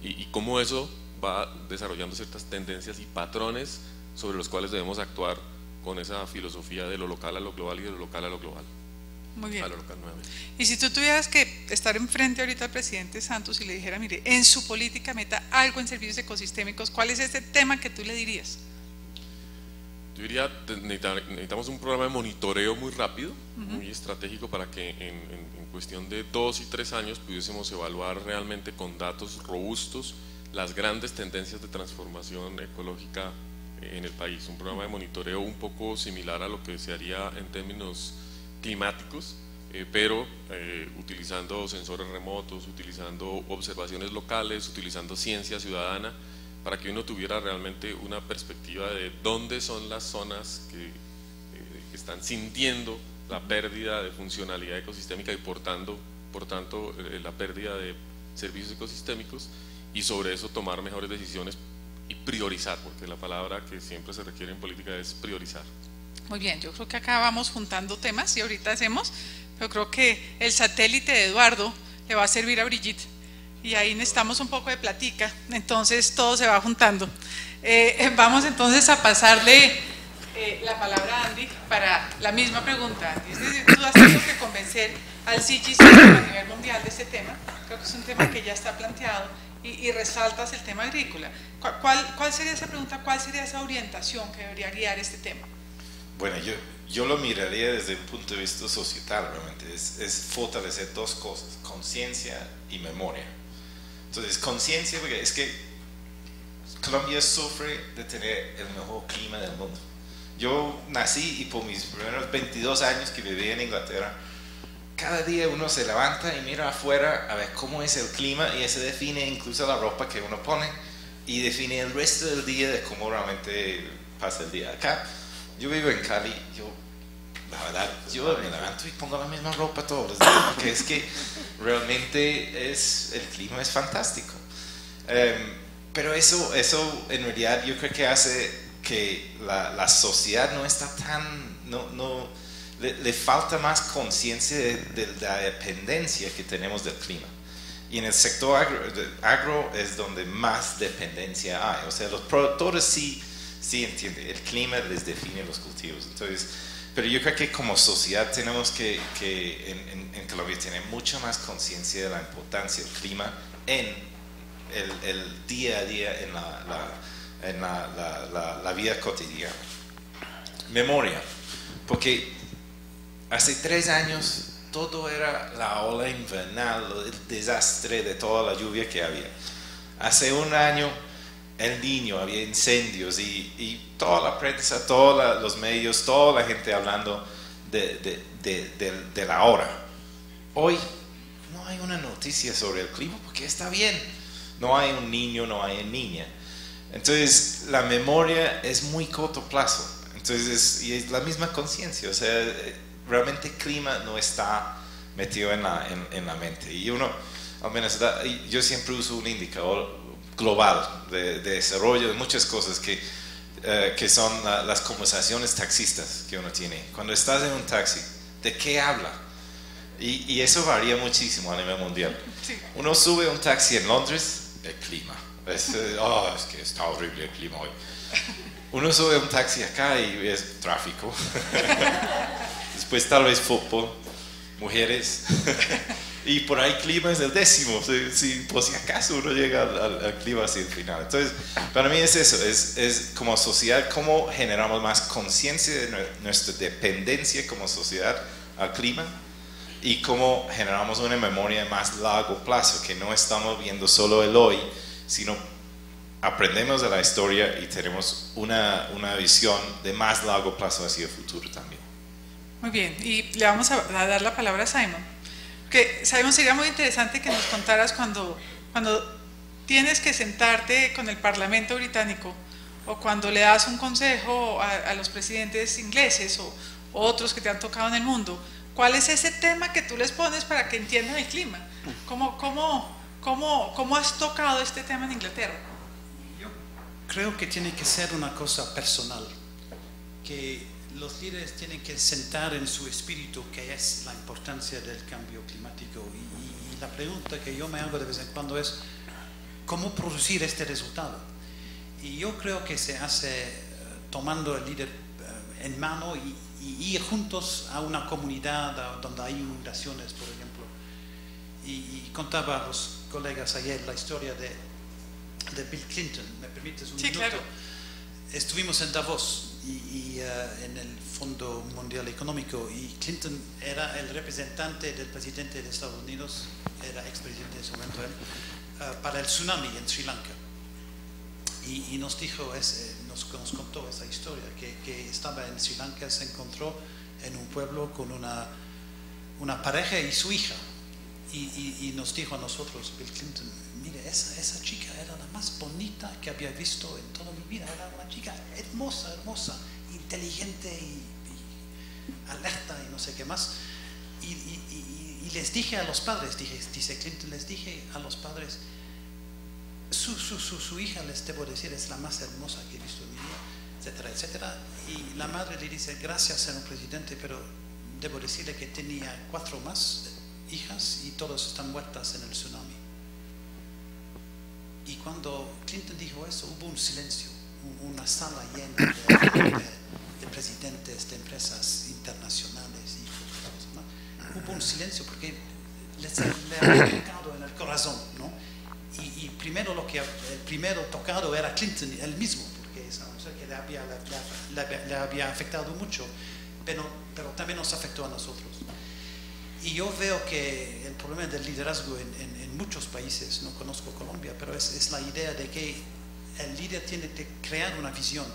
y cómo eso va desarrollando ciertas tendencias y patrones sobre los cuales debemos actuar con esa filosofía de lo local a lo global y de lo local a lo global. Muy bien. A lo local nuevamente. Y si tú tuvieras que estar enfrente ahorita al presidente Santos y le dijera, mire, en su política meta algo en servicios ecosistémicos, ¿cuál es ese tema que tú le dirías? Yo diría, necesitamos un programa de monitoreo muy rápido, muy estratégico, para que en cuestión de 2 y 3 años pudiésemos evaluar realmente con datos robustos las grandes tendencias de transformación ecológica en el país. Un programa de monitoreo un poco similar a lo que se haría en términos climáticos, pero utilizando sensores remotos, utilizando observaciones locales, utilizando ciencia ciudadana, para que uno tuviera realmente una perspectiva de dónde son las zonas que están sintiendo la pérdida de funcionalidad ecosistémica y por tanto la pérdida de servicios ecosistémicos, y sobre eso tomar mejores decisiones y priorizar, porque la palabra que siempre se requiere en política es priorizar. Muy bien, yo creo que acá vamos juntando temas y ahorita hacemos, pero creo que el satélite de Eduardo le va a servir a Brigitte y ahí necesitamos un poco de platica, entonces todo se va juntando. Vamos entonces a pasarle la palabra a Andy para la misma pregunta. Andy, es decir, tú has tenido que convencer al CGC a nivel mundial de este tema, creo que es un tema que ya está planteado, y resaltas el tema agrícola. ¿Cuál sería esa pregunta? ¿Cuál sería esa orientación que debería guiar este tema? Bueno, yo lo miraría desde un punto de vista societal, realmente. Es fortalecer dos cosas, conciencia y memoria. Entonces, conciencia, porque es que Colombia sufre de tener el mejor clima del mundo. Yo nací y por mis primeros 22 años que viví en Inglaterra, cada día uno se levanta y mira afuera a ver cómo es el clima, y eso define incluso la ropa que uno pone y define el resto del día de cómo realmente pasa el día. Acá, yo vivo en Cali, la verdad, yo me levanto y pongo la misma ropa todos los días, porque es que realmente el clima es fantástico. Pero eso en realidad yo creo que hace que la sociedad no está tan, le falta más conciencia de la dependencia que tenemos del clima. Y en el sector agro es donde más dependencia hay. O sea, los productores sí entienden, el clima les define los cultivos. Entonces, pero yo creo que como sociedad tenemos que en Colombia tener mucha más conciencia de la importancia del clima en el día a día, en la vida cotidiana. Memoria, porque hace 3 años todo era la ola invernal, el desastre de toda la lluvia que había. Hace 1 año El Niño, había incendios y toda la prensa, todos los medios, toda la gente hablando de la hora. Hoy no hay una noticia sobre el clima porque está bien. No hay un niño, no hay una niña. Entonces la memoria es muy corto plazo. Entonces, y es la misma conciencia, o sea, realmente el clima no está metido en la mente. Y uno, al menos, yo siempre uso un indicador global de desarrollo de muchas cosas que son las conversaciones taxistas que uno tiene. Cuando estás en un taxi, ¿de qué habla? Y eso varía muchísimo a nivel mundial. Sí. Uno sube un taxi en Londres, el clima. Es que está horrible el clima hoy. Uno sube un taxi acá y es tráfico. Después tal vez fútbol, mujeres. Y por ahí clima es el 10º. Por si acaso uno llega al clima hacia el final. Entonces, para mí es eso. Es como sociedad, cómo generamos más conciencia de nuestra dependencia como sociedad al clima. Y cómo generamos una memoria de más largo plazo, que no estamos viendo solo el hoy, sino aprendemos de la historia y tenemos una visión de más largo plazo hacia el futuro también. Muy bien, y le vamos a dar la palabra a Simon. Que Simon, sería muy interesante que nos contaras cuando tienes que sentarte con el Parlamento británico, o cuando le das un consejo a los presidentes ingleses o otros que te han tocado en el mundo. ¿Cuál es ese tema que tú les pones para que entiendan el clima? ¿Cómo has tocado este tema en Inglaterra? Yo creo que tiene que ser una cosa personal, que los líderes tienen que sentar en su espíritu qué es la importancia del cambio climático. Y la pregunta que yo me hago de vez en cuando es, ¿cómo producir este resultado? Y yo creo que se hace tomando el líder en mano y ir juntos a una comunidad donde hay inundaciones, por ejemplo. Y contaba a los colegas ayer la historia de Bill Clinton. ¿Me permites un minuto? Claro. Estuvimos en Davos y en el Fondo Mundial Económico, y Clinton era el representante del presidente de Estados Unidos, era expresidente en ese momento él, para el tsunami en Sri Lanka. Y nos dijo, nos contó esa historia, que estaba en Sri Lanka, se encontró en un pueblo con una pareja y su hija, y nos dijo a nosotros, Bill Clinton, mire, esa chica era la más bonita que había visto en toda mi vida, era una chica hermosa, inteligente y alerta y no sé qué más. Y les dije a los padres, dice Clinton, les dije a los padres, su hija, les debo decir, es la más hermosa que he visto en mi vida, etcétera, etcétera. Y la madre le dice, gracias, señor presidente, pero debo decirle que tenía 4 más hijas y todas están muertas en el tsunami. Y cuando Clinton dijo eso, hubo un silencio, una sala llena de presidentes de empresas internacionales y cosas más. Hubo un silencio porque le había tocado en el corazón, ¿no? Y primero el primero tocado era Clinton, él mismo, porque es una cosa que le había afectado mucho, pero también nos afectó a nosotros. Y yo veo que el problema del liderazgo en muchos países, no conozco Colombia, pero es la idea de que el líder tiene que crear una visión,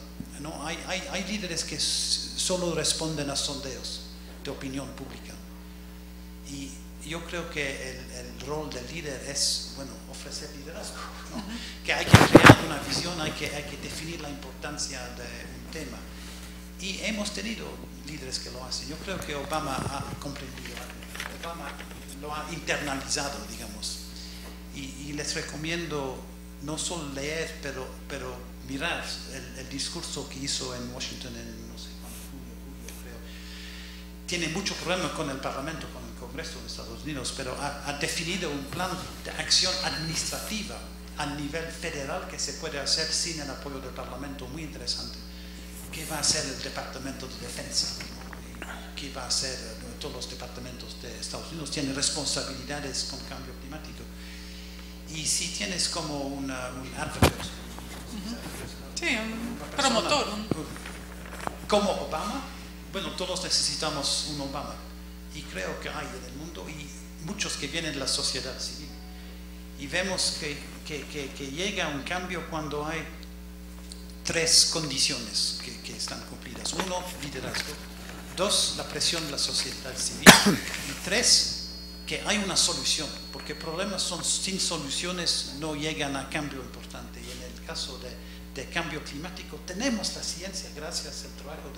¿no? Hay líderes que solo responden a sondeos de opinión pública. Y yo creo que el rol del líder es, bueno, ofrecer liderazgo, ¿no? Que hay que crear una visión, hay que definir la importancia de un tema. Y hemos tenido líderes que lo hacen. Yo creo que Obama ha comprendido, Obama lo ha internalizado, digamos. Y les recomiendo no solo leer, pero mirar el discurso que hizo en Washington en, no sé cuándo, julio creo. Tiene mucho problema con el Parlamento, con el Congreso de Estados Unidos, pero ha definido un plan de acción administrativa a nivel federal que se puede hacer sin el apoyo del Parlamento, muy interesante. ¿Qué va a hacer el Departamento de Defensa? ¿Qué va a hacer todos los departamentos de Estados Unidos? Tienen responsabilidades con cambio climático. Y si tienes como un advocate, sí, un promotor, como Obama, bueno, todos necesitamos un Obama. Y creo que hay en el mundo, y muchos que vienen de la sociedad civil. Y vemos que llega un cambio cuando hay tres condiciones que están cumplidas. Uno, liderazgo. Dos, la presión de la sociedad civil. Y tres, que hay una solución, porque problemas sin soluciones no llegan a cambio importante. Y en el caso de cambio climático tenemos la ciencia, gracias al trabajo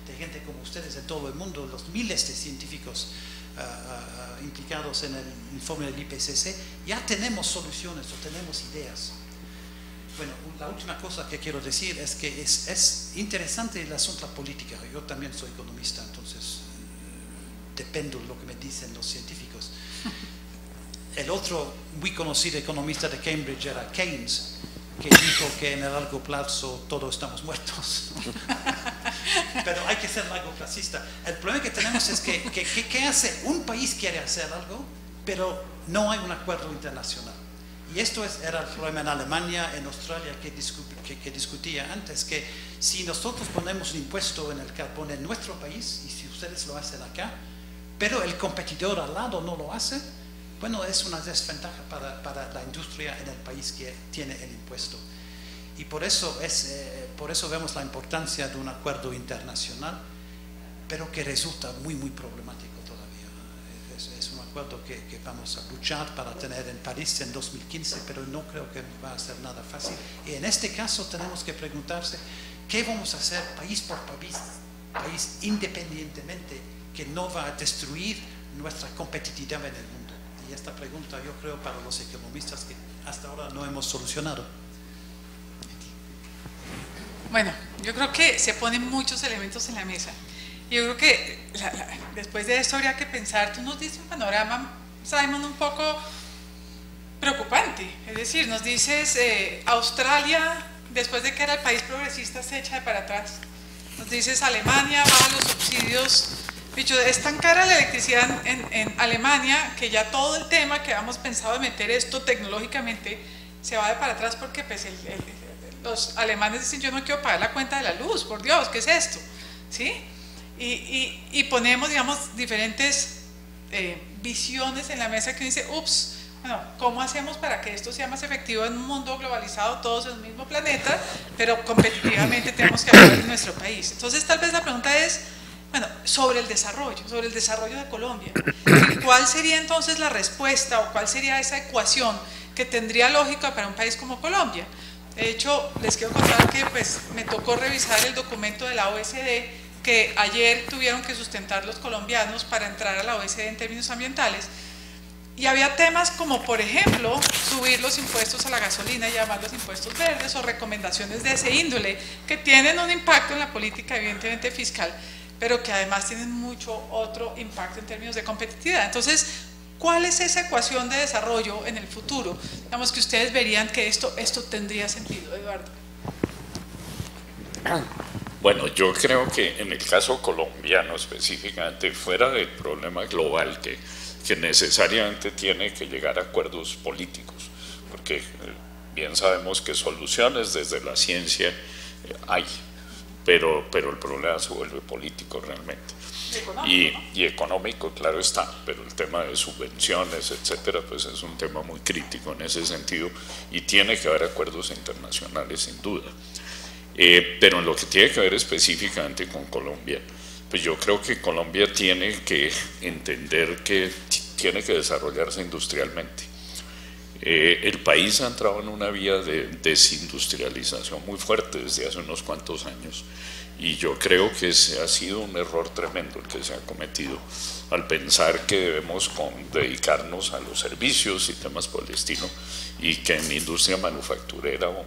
de gente como ustedes de todo el mundo, los miles de científicos implicados en el informe del IPCC, ya tenemos soluciones o tenemos ideas. Bueno, la última cosa que quiero decir es que es interesante el asunto de la política. Yo también soy economista, entonces dependo de lo que me dicen los científicos. El otro muy conocido economista de Cambridge era Keynes, que dijo que en el largo plazo todos estamos muertos. Pero hay que ser largoplacista. El problema que tenemos es que ¿qué hace? Un país quiere hacer algo, pero no hay un acuerdo internacional. Y esto era el problema en Alemania, en Australia, que discutía antes, que si nosotros ponemos un impuesto en el carbón en nuestro país, y si ustedes lo hacen acá, pero el competidor al lado no lo hace, bueno, es una desventaja para la industria en el país que tiene el impuesto. Y por eso vemos la importancia de un acuerdo internacional, pero que resulta muy, muy problemático todavía. Es un acuerdo que vamos a luchar para tener en París en 2015, pero no creo que va a ser nada fácil. Y en este caso tenemos que preguntarse, ¿qué vamos a hacer país por país independientemente, que no va a destruir nuestra competitividad en el mundo? Y esta pregunta yo creo para los economistas que hasta ahora no hemos solucionado. Bueno, yo creo que se ponen muchos elementos en la mesa. Yo creo que después de esto habría que pensar, tú nos diste un panorama, Simon, un poco preocupante. Es decir, nos dices Australia, después de que era el país progresista, se echa de para atrás. Nos dices Alemania, baja los subsidios. Dicho, es tan cara la electricidad en Alemania que ya todo el tema que habíamos pensado de meter esto tecnológicamente se va de para atrás porque pues, los alemanes dicen, yo no quiero pagar la cuenta de la luz, por Dios, ¿qué es esto? ¿Sí? Y ponemos, digamos, diferentes visiones en la mesa que dice, ups, bueno, ¿cómo hacemos para que esto sea más efectivo en un mundo globalizado, todos en el mismo planeta, pero competitivamente tenemos que hablar en nuestro país? Entonces, tal vez la pregunta es, bueno, sobre el desarrollo de Colombia. ¿Cuál sería entonces la respuesta o cuál sería esa ecuación que tendría lógica para un país como Colombia? De hecho, les quiero contar que pues, me tocó revisar el documento de la OECD que ayer tuvieron que sustentar los colombianos para entrar a la OECD en términos ambientales. Y había temas como, por ejemplo, subir los impuestos a la gasolina y llamarlos impuestos verdes o recomendaciones de ese índole que tienen un impacto en la política evidentemente fiscal, pero que además tienen mucho otro impacto en términos de competitividad. Entonces, ¿Cuál es esa ecuación de desarrollo en el futuro? Digamos que ustedes verían que esto tendría sentido, Eduardo. Bueno, yo creo que en el caso colombiano específicamente, fuera del problema global que necesariamente tiene que llegar a acuerdos políticos, porque bien sabemos que soluciones desde la ciencia hay, pero el problema se vuelve político realmente. Y económico, claro está, pero el tema de subvenciones, etcétera, pues es un tema muy crítico en ese sentido y tiene que haber acuerdos internacionales sin duda. Pero en lo que tiene que ver específicamente con Colombia, pues yo creo que Colombia tiene que entender que tiene que desarrollarse industrialmente. El país ha entrado en una vía de desindustrialización muy fuerte desde hace unos cuantos años y yo creo que ese ha sido un error tremendo el que se ha cometido al pensar que debemos dedicarnos a los servicios y temas por el estilo y que en industria manufacturera o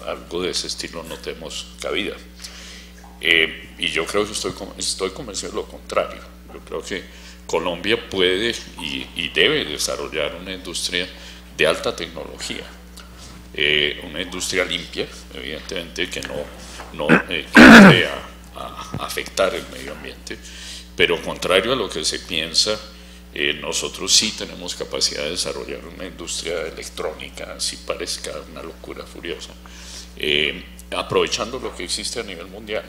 algo de ese estilo no tenemos cabida. Y yo creo que estoy convencido de lo contrario. Yo creo que Colombia puede y debe desarrollar una industria de alta tecnología, una industria limpia, evidentemente que no llegue a afectar el medio ambiente, pero contrario a lo que se piensa, nosotros sí tenemos capacidad de desarrollar una industria electrónica, así parezca una locura furiosa, aprovechando lo que existe a nivel mundial.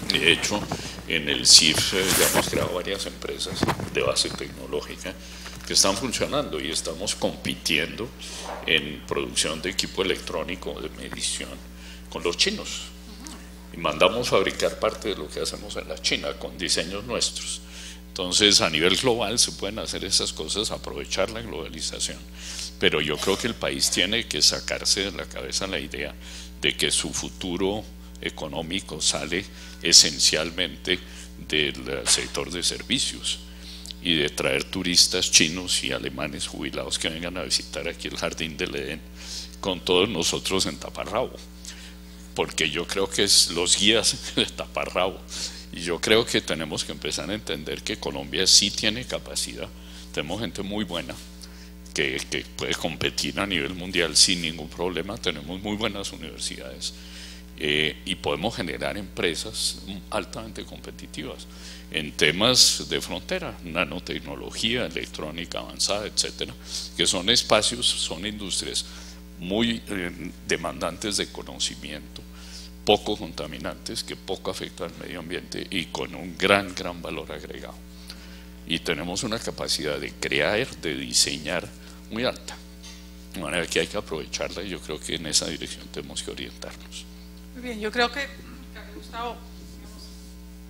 De hecho, en el CIF ya hemos creado varias empresas de base tecnológica que están funcionando y estamos compitiendo en producción de equipo electrónico de medición con los chinos. Y mandamos fabricar parte de lo que hacemos en la China con diseños nuestros. Entonces, a nivel global se pueden hacer esas cosas, aprovechar la globalización. Pero yo creo que el país tiene que sacarse de la cabeza la idea de que su futuro económico sale esencialmente del sector de servicios y de traer turistas chinos y alemanes jubilados que vengan a visitar aquí el Jardín del Edén con todos nosotros en taparrabo, porque yo creo que es los guías de taparrabo y yo creo que tenemos que empezar a entender que Colombia sí tiene capacidad, tenemos gente muy buena que puede competir a nivel mundial sin ningún problema, tenemos muy buenas universidades y podemos generar empresas altamente competitivas en temas de frontera, nanotecnología, electrónica avanzada, etcétera, que son espacios, son industrias muy demandantes de conocimiento, poco contaminantes, que poco afectan al medio ambiente y con un gran valor agregado. Y tenemos una capacidad de crear, de diseñar muy alta, de manera que hay que aprovecharla y yo creo que en esa dirección tenemos que orientarnos. Muy bien, yo creo que, Gustavo,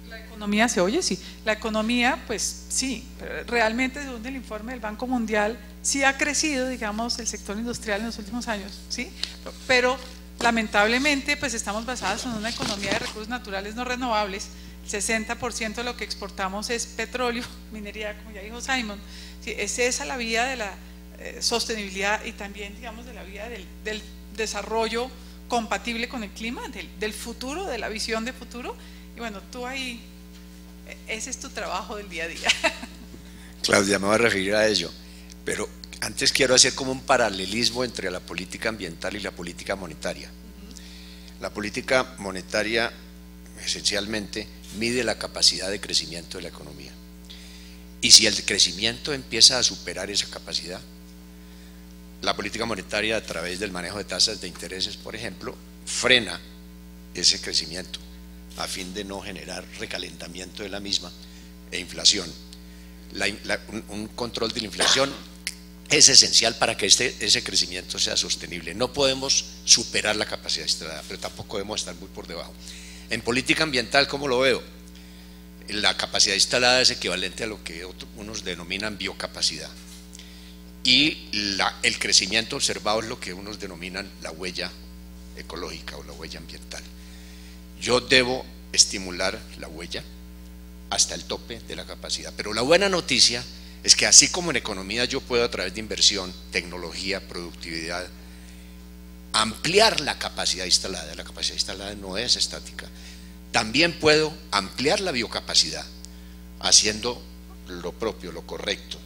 la economía se oye, sí, la economía, pues sí, realmente según el informe del Banco Mundial, sí ha crecido, digamos, el sector industrial en los últimos años, sí, pero lamentablemente, pues estamos basados en una economía de recursos naturales no renovables, 60% de lo que exportamos es petróleo, minería, como ya dijo Simon, sí, es esa la vía de la sostenibilidad y también, digamos, de la vía del desarrollo compatible con el clima, del futuro, de la visión de futuro. Y bueno, tú ahí, ese es tu trabajo del día a día. Claudia, me voy a referir a ello, pero antes quiero hacer como un paralelismo entre la política ambiental y la política monetaria. La política monetaria esencialmente mide la capacidad de crecimiento de la economía. Y si el crecimiento empieza a superar esa capacidad, la política monetaria, a través del manejo de tasas de intereses, por ejemplo, frena ese crecimiento a fin de no generar recalentamiento de la misma e inflación. Un control de la inflación es esencial para que ese crecimiento sea sostenible. No podemos superar la capacidad instalada, pero tampoco debemos estar muy por debajo. En política ambiental, ¿cómo lo veo? La capacidad instalada es equivalente a lo que unos denominan biocapacidad. Y el crecimiento observado es lo que unos denominan la huella ecológica o la huella ambiental. Yo debo estimular la huella hasta el tope de la capacidad, pero la buena noticia es que así como en economía yo puedo, a través de inversión, tecnología, productividad, ampliar la capacidad instalada no es estática, también puedo ampliar la biocapacidad haciendo lo propio, lo correcto.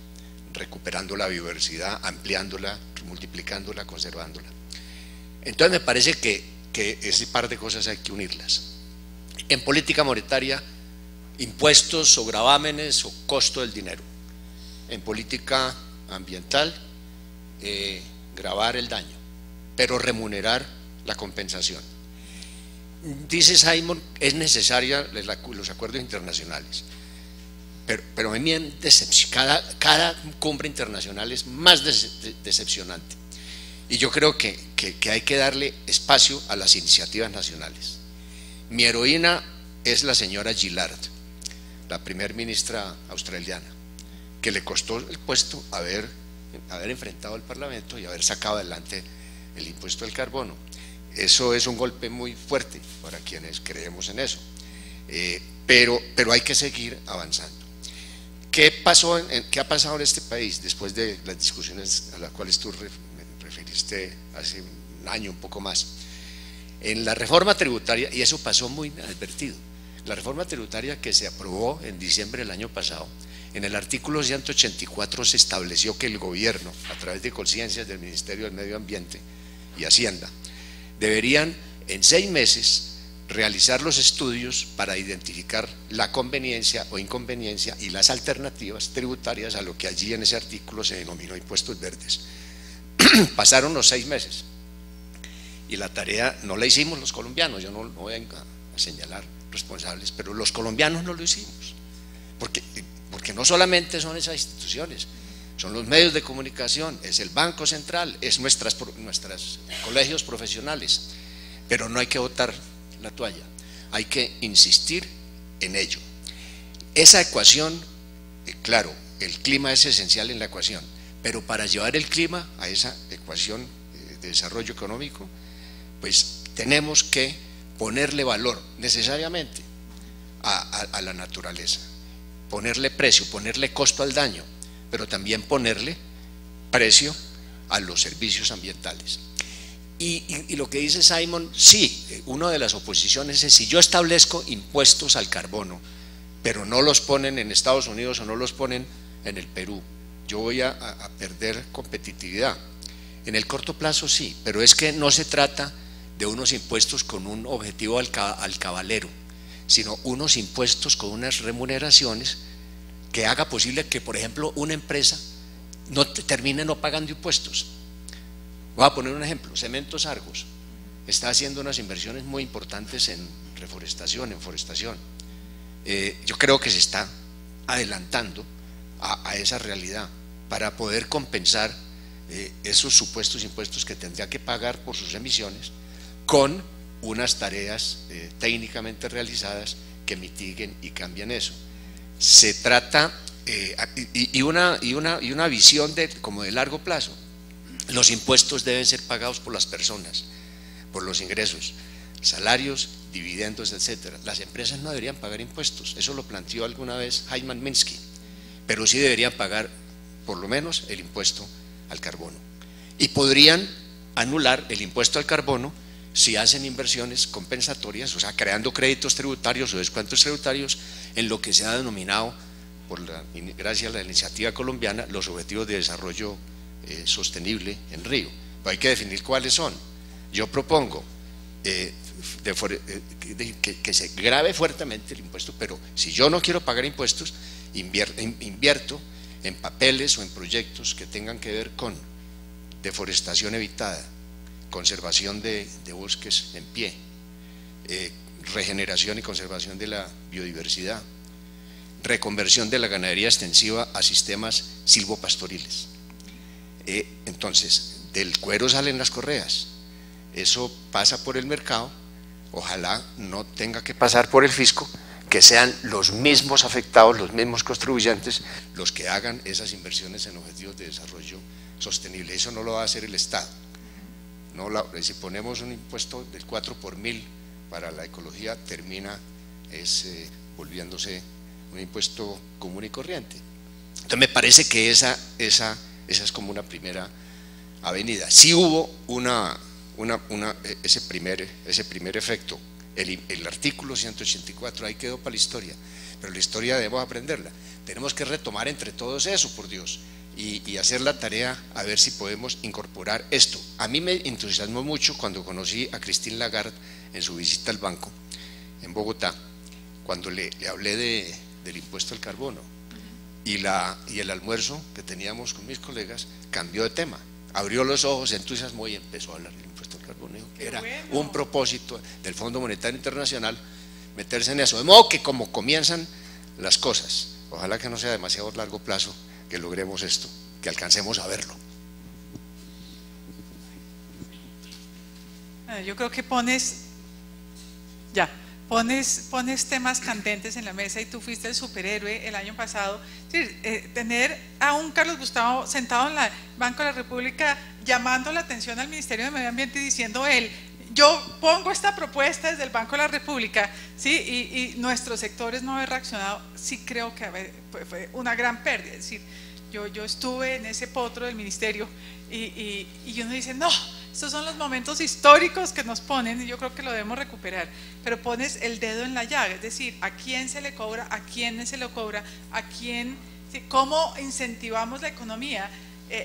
recuperando la biodiversidad, ampliándola, multiplicándola, conservándola. Entonces me parece que ese par de cosas hay que unirlas. En política monetaria, impuestos o gravámenes o costo del dinero. En política ambiental, gravar el daño, pero remunerar la compensación. Dice Simon, es necesaria los acuerdos internacionales, pero a mí cada cumbre internacional es más decepcionante, y yo creo que hay que darle espacio a las iniciativas nacionales. Mi heroína es la señora Gillard, la primer ministra australiana, que le costó el puesto haber enfrentado al Parlamento y haber sacado adelante el impuesto del carbono. Eso es un golpe muy fuerte para quienes creemos en eso, pero hay que seguir avanzando. ¿Qué ha pasado en este país después de las discusiones a las cuales tú me referiste hace un año, un poco más? En la reforma tributaria, y eso pasó muy inadvertido, la reforma tributaria que se aprobó en diciembre del año pasado, en el artículo 184 se estableció que el gobierno, a través de conciencias del Ministerio del Medio Ambiente y Hacienda, deberían en 6 meses realizar los estudios para identificar la conveniencia o inconveniencia y las alternativas tributarias a lo que allí en ese artículo se denominó impuestos verdes. Pasaron los 6 meses y la tarea no la hicimos los colombianos. Yo no voy a señalar responsables, pero los colombianos no lo hicimos, porque no solamente son esas instituciones, son los medios de comunicación, es el Banco Central, es nuestros colegios profesionales, pero no hay que botar la toalla, hay que insistir en ello. Esa ecuación, claro, el clima es esencial en la ecuación, pero para llevar el clima a esa ecuación de desarrollo económico, pues tenemos que ponerle valor necesariamente a la naturaleza, ponerle precio, ponerle costo al daño, pero también ponerle precio a los servicios ambientales. Y lo que dice Simon, sí, una de las oposiciones es: si yo establezco impuestos al carbono, pero no los ponen en Estados Unidos o no los ponen en el Perú, yo voy a perder competitividad. En el corto plazo sí, pero es que no se trata de unos impuestos con un objetivo alcabalero, sino unos impuestos con unas remuneraciones que haga posible que, por ejemplo, una empresa termine no pagando impuestos. Voy a poner un ejemplo: Cementos Argos está haciendo unas inversiones muy importantes en reforestación, en forestación. Yo creo que se está adelantando a esa realidad para poder compensar esos supuestos impuestos que tendría que pagar por sus emisiones con unas tareas técnicamente realizadas que mitiguen y cambien eso. Se trata y una visión como de largo plazo. Los impuestos deben ser pagados por las personas, por los ingresos, salarios, dividendos, etcétera. Las empresas no deberían pagar impuestos, eso lo planteó alguna vez Hyman Minsky, pero sí deberían pagar por lo menos el impuesto al carbono, y podrían anular el impuesto al carbono si hacen inversiones compensatorias, o sea, creando créditos tributarios o descuentos tributarios en lo que se ha denominado, gracias a la iniciativa colombiana, los objetivos de desarrollo sostenible en Río. Pero hay que definir cuáles son. Yo propongo que se grave fuertemente el impuesto, pero si yo no quiero pagar impuestos, invierto en papeles o en proyectos que tengan que ver con deforestación evitada, conservación de bosques en pie, regeneración y conservación de la biodiversidad, reconversión de la ganadería extensiva a sistemas silvopastoriles. Entonces, del cuero salen las correas, eso pasa por el mercado, ojalá no tenga que pasar por el fisco, que sean los mismos afectados, los mismos contribuyentes, los que hagan esas inversiones en objetivos de desarrollo sostenible. Eso no lo va a hacer el Estado. Si ponemos un impuesto del 4 por 1000 para la ecología, termina volviéndose un impuesto común y corriente. Entonces me parece que esa es como una primera avenida. Sí hubo ese primer efecto, el artículo 184, ahí quedó para la historia, pero la historia debemos aprenderla. Tenemos que retomar entre todos eso, por Dios, y hacer la tarea a ver si podemos incorporar esto. A mí me entusiasmó mucho cuando conocí a Christine Lagarde en su visita al banco en Bogotá, cuando le hablé del impuesto al carbono, y el almuerzo que teníamos con mis colegas cambió de tema, abrió los ojos, se entusiasmó y empezó a hablar del impuesto al carbono. Era un propósito del Fondo Monetario Internacional meterse en eso, de modo que como comienzan las cosas, ojalá que no sea demasiado largo plazo que logremos esto, que alcancemos a verlo. Yo creo que pones temas candentes en la mesa, y tú fuiste el superhéroe el año pasado. Tener a un Carlos Gustavo sentado en el Banco de la República llamando la atención al Ministerio de Medio Ambiente y diciendo yo pongo esta propuesta desde el Banco de la República, ¿sí? Y nuestros sectores no haber reaccionado, sí creo que fue una gran pérdida. Es decir, yo estuve en ese potro del ministerio y uno dice, no, estos son los momentos históricos que nos ponen, y yo creo que lo debemos recuperar, pero pones el dedo en la llaga, es decir, a quién se le cobra, a quién se lo cobra, a quién, ¿sí? Cómo incentivamos la economía,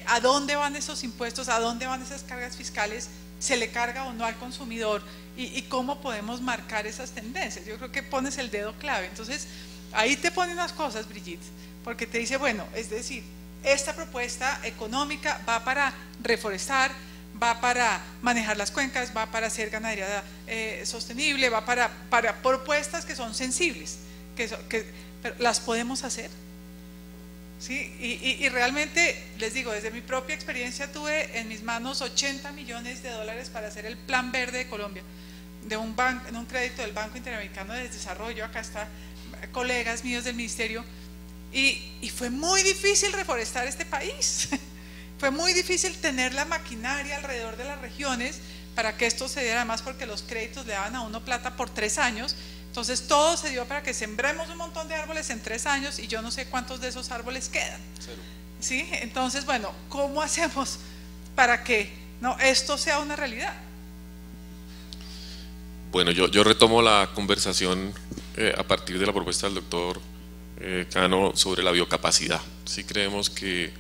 a dónde van esos impuestos, a dónde van esas cargas fiscales, se le carga o no al consumidor, y cómo podemos marcar esas tendencias. Yo creo que pones el dedo clave. Entonces ahí te pone unas cosas, Brigitte, porque te dice, bueno, es decir, esta propuesta económica va para reforestar, va para manejar las cuencas, va para hacer ganadería sostenible, va para propuestas que son sensibles, pero las podemos hacer, ¿sí? Y realmente, les digo, desde mi propia experiencia tuve en mis manos 80 millones de dólares para hacer el Plan Verde de Colombia, de un crédito del Banco Interamericano de Desarrollo. Acá está colegas míos del ministerio, y fue muy difícil reforestar este país. Fue muy difícil tener la maquinaria alrededor de las regiones para que esto se diera, además porque los créditos le daban a uno plata por 3 años, entonces todo se dio para que sembremos un montón de árboles en 3 años, y yo no sé cuántos de esos árboles quedan. 0. ¿Sí? Entonces, bueno, ¿cómo hacemos para que esto sea una realidad? Bueno, yo retomo la conversación a partir de la propuesta del doctor Cano sobre la biocapacidad. Sí creemos que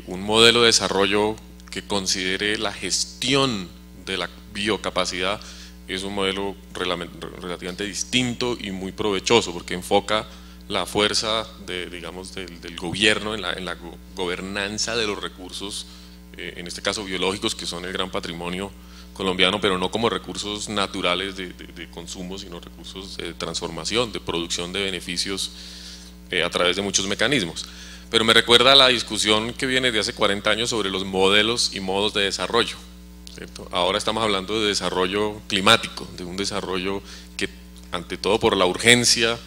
un modelo de desarrollo que considere la gestión de la biocapacidad es un modelo relativamente distinto y muy provechoso, porque enfoca la fuerza del gobierno en la gobernanza de los recursos, en este caso biológicos, que son el gran patrimonio colombiano, pero no como recursos naturales de consumo, sino recursos de transformación, de producción de beneficios a través de muchos mecanismos. Pero me recuerda a la discusión que viene de hace 40 años sobre los modelos y modos de desarrollo, ¿cierto? Ahora estamos hablando de desarrollo climático, de un desarrollo que, ante todo por la urgencia,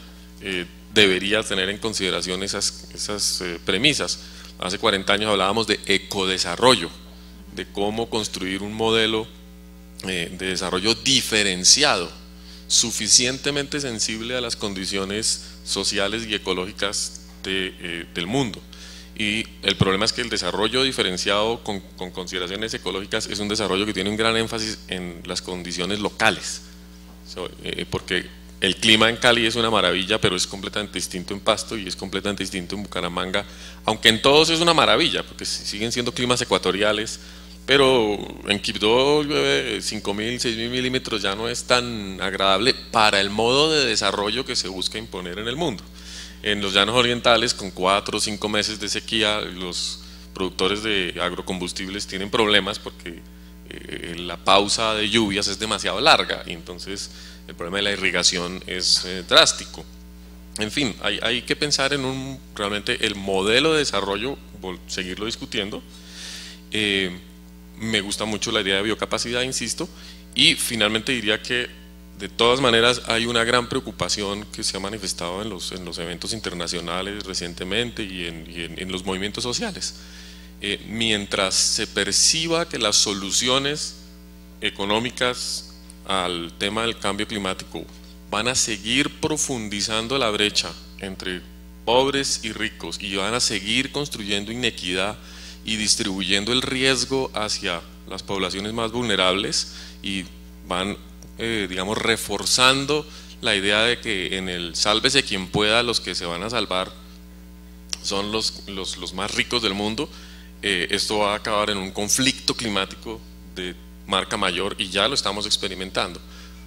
debería tener en consideración esas premisas. Hace 40 años hablábamos de ecodesarrollo, de cómo construir un modelo de desarrollo diferenciado, suficientemente sensible a las condiciones sociales y ecológicas del mundo. Y el problema es que el desarrollo diferenciado con consideraciones ecológicas es un desarrollo que tiene un gran énfasis en las condiciones locales, porque el clima en Cali es una maravilla, pero es completamente distinto en Pasto y es completamente distinto en Bucaramanga, aunque en todos es una maravilla, porque siguen siendo climas ecuatoriales, pero en Quibdó llueve 5.000, 6.000 milímetros, ya no es tan agradable para el modo de desarrollo que se busca imponer en el mundo. En los llanos orientales, con 4 o 5 meses de sequía, los productores de agrocombustibles tienen problemas porque la pausa de lluvias es demasiado larga, y entonces el problema de la irrigación es drástico. En fin, hay que pensar en realmente el modelo de desarrollo, seguirlo discutiendo. Me gusta mucho la idea de biocapacidad, insisto, y finalmente diría que de todas maneras hay una gran preocupación que se ha manifestado en los eventos internacionales recientemente y en los movimientos sociales. Mientras se perciba que las soluciones económicas al tema del cambio climático van a seguir profundizando la brecha entre pobres y ricos, y van a seguir construyendo inequidad y distribuyendo el riesgo hacia las poblaciones más vulnerables, y van reforzando la idea de que en el sálvese quien pueda, los que se van a salvar son los más ricos del mundo, esto va a acabar en un conflicto climático de marca mayor, y ya lo estamos experimentando.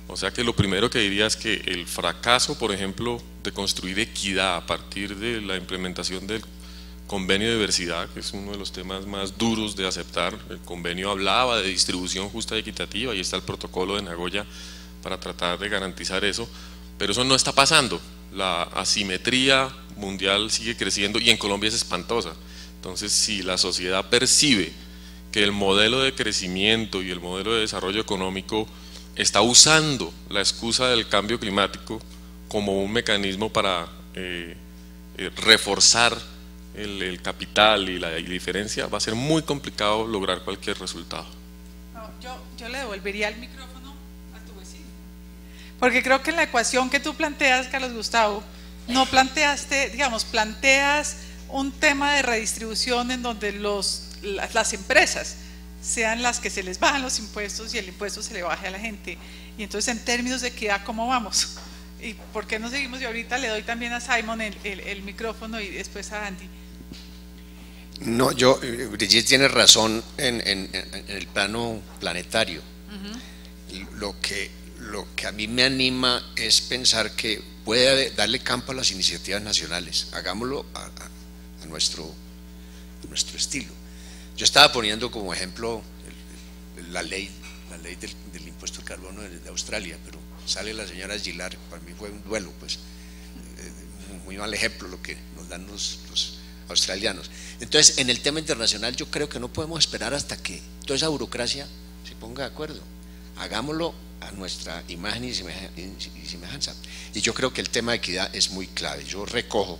O sea que lo primero que diría es que el fracaso, por ejemplo, de construir equidad a partir de la implementación del convenio de diversidad, que es uno de los temas más duros de aceptar. El convenio hablaba de distribución justa y equitativa, y está el protocolo de Nagoya para tratar de garantizar eso, pero eso no está pasando. La asimetría mundial sigue creciendo y en Colombia es espantosa. Entonces, si la sociedad percibe que el modelo de crecimiento y el modelo de desarrollo económico está usando la excusa del cambio climático como un mecanismo para reforzar el capital y la diferencia, va a ser muy complicado lograr cualquier resultado. No, yo le devolvería el micrófono a tu vecino, porque creo que en la ecuación que tú planteas, Carlos Gustavo, no planteaste, digamos, planteas un tema de redistribución en donde las empresas sean las que se les bajan los impuestos y el impuesto se le baje a la gente. Y entonces, en términos de equidad, ¿cómo vamos? ¿Y por qué no seguimos? Y ahorita le doy también a Simon el micrófono y después a Andy. No, Brigitte tiene razón en el plano planetario. Lo que a mí me anima es pensar que puede darle campo a las iniciativas nacionales. Hagámoslo a nuestro estilo. Yo estaba poniendo como ejemplo la ley del impuesto al carbono de Australia, pero sale la señora Gillard, para mí fue un duelo, pues muy mal ejemplo lo que nos dan los australianos. Entonces, en el tema internacional yo creo que no podemos esperar hasta que toda esa burocracia se ponga de acuerdo. Hagámoslo a nuestra imagen y semejanza. Y yo creo que el tema de equidad es muy clave. Yo recojo,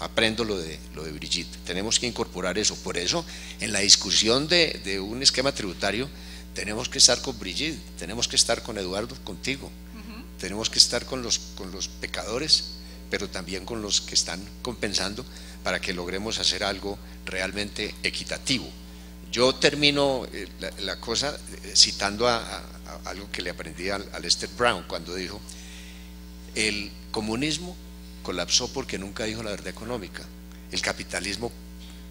aprendo lo de Brigitte. Tenemos que incorporar eso. Por eso, en la discusión de un esquema tributario, tenemos que estar con Brigitte, tenemos que estar con Eduardo, contigo. Tenemos que estar con los pecadores, pero también con los que están compensando, para que logremos hacer algo realmente equitativo. Yo termino la cosa citando a algo que le aprendí a Lester Brown, cuando dijo: el comunismo colapsó porque nunca dijo la verdad económica. El capitalismo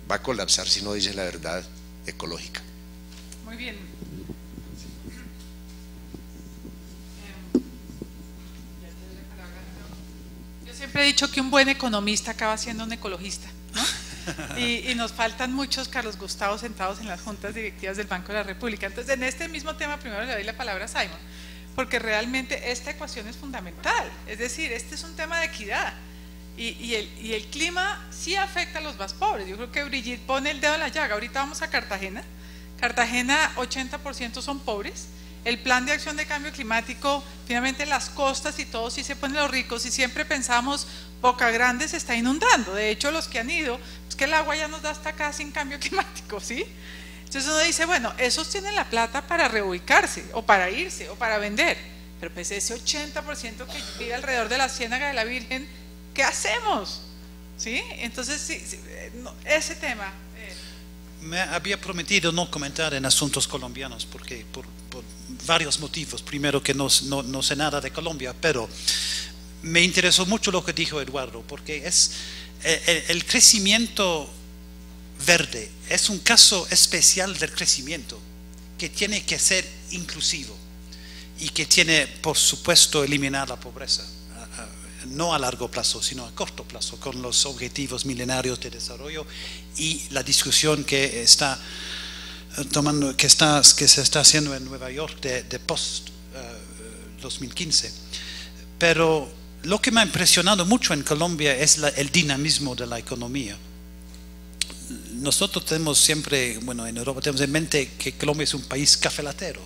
va a colapsar si no dice la verdad ecológica. Muy bien. Yo siempre he dicho que un buen economista acaba siendo un ecologista, ¿no? Y nos faltan muchos Carlos Gustavo sentados en las juntas directivas del Banco de la República. Entonces, en este mismo tema, primero le doy la palabra a Simon, porque realmente esta ecuación es fundamental. Es decir, este es un tema de equidad, y el clima sí afecta a los más pobres. Yo creo que Brigitte pone el dedo en la llaga. Ahorita vamos a Cartagena. Cartagena, 80% son pobres. El plan de acción de cambio climático, finalmente las costas y todo sí se ponen los ricos, y siempre pensamos Boca Grande se está inundando. De hecho, los que han ido, es que el agua ya nos da hasta acá sin cambio climático, ¿sí? Entonces uno dice, bueno, esos tienen la plata para reubicarse, o para irse, o para vender, pero pues ese 80% que vive alrededor de la Ciénaga de la Virgen, ¿qué hacemos? ¿Sí? Entonces, sí, no, ese tema. Me había prometido no comentar en asuntos colombianos, porque por varios motivos. Primero, que no sé nada de Colombia, pero me interesó mucho lo que dijo Eduardo, porque es el crecimiento verde es un caso especial del crecimiento que tiene que ser inclusivo y que tiene, por supuesto, eliminar la pobreza, no a largo plazo, sino a corto plazo, con los objetivos milenarios de desarrollo y la discusión que está tomando, que se está haciendo en Nueva York de post 2015. Pero lo que me ha impresionado mucho en Colombia es el dinamismo de la economía. Nosotros tenemos siempre, bueno, en Europa tenemos en mente que Colombia es un país cafelatero,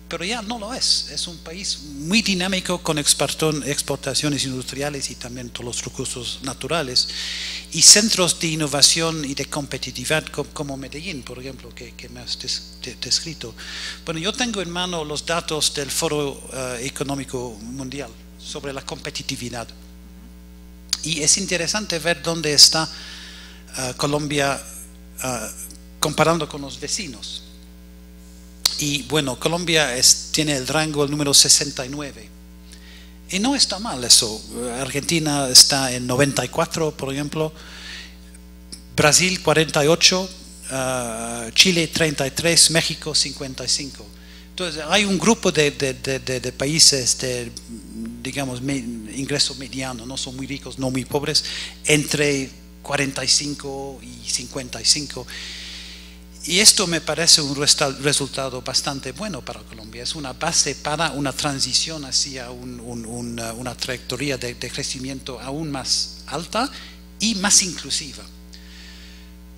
pero ya no lo es un país muy dinámico, con exportaciones industriales y también todos los recursos naturales, y centros de innovación y de competitividad como Medellín, por ejemplo, que me has descrito. Bueno, yo tengo en mano los datos del Foro Económico Mundial sobre la competitividad, y es interesante ver dónde está Colombia comparando con los vecinos. Y bueno, Colombia tiene el rango, el número 69, y no está mal eso. Argentina está en 94, por ejemplo, Brasil 48, Chile 33, México 55. Entonces hay un grupo de países de, digamos, ingreso mediano, no son muy ricos, no muy pobres, entre 45 y 55. Y esto me parece un resultado bastante bueno para Colombia. Es una base para una transición hacia una trayectoria de crecimiento aún más alta y más inclusiva.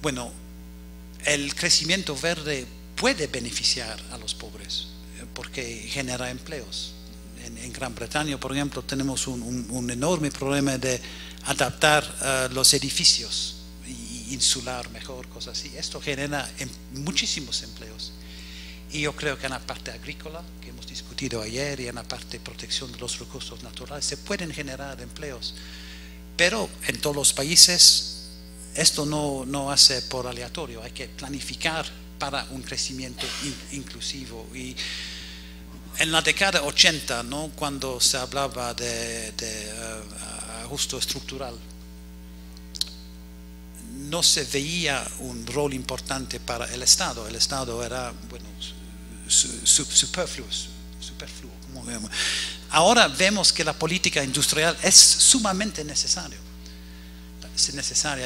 Bueno, el crecimiento verde puede beneficiar a los pobres porque genera empleos. En Gran Bretaña, por ejemplo, tenemos un enorme problema de adaptar los edificios y insular mejor, cosas así. Esto genera muchísimos empleos. Y yo creo que en la parte agrícola, que hemos discutido ayer, y en la parte de protección de los recursos naturales, se pueden generar empleos. Pero en todos los países, esto no hace por aleatorio, hay que planificar para un crecimiento inclusivo. Y en la década 80, ¿no?, cuando se hablaba de ajuste estructural, no se veía un rol importante para el Estado. El Estado era, bueno, superfluo. Ahora vemos que la política industrial es sumamente necesaria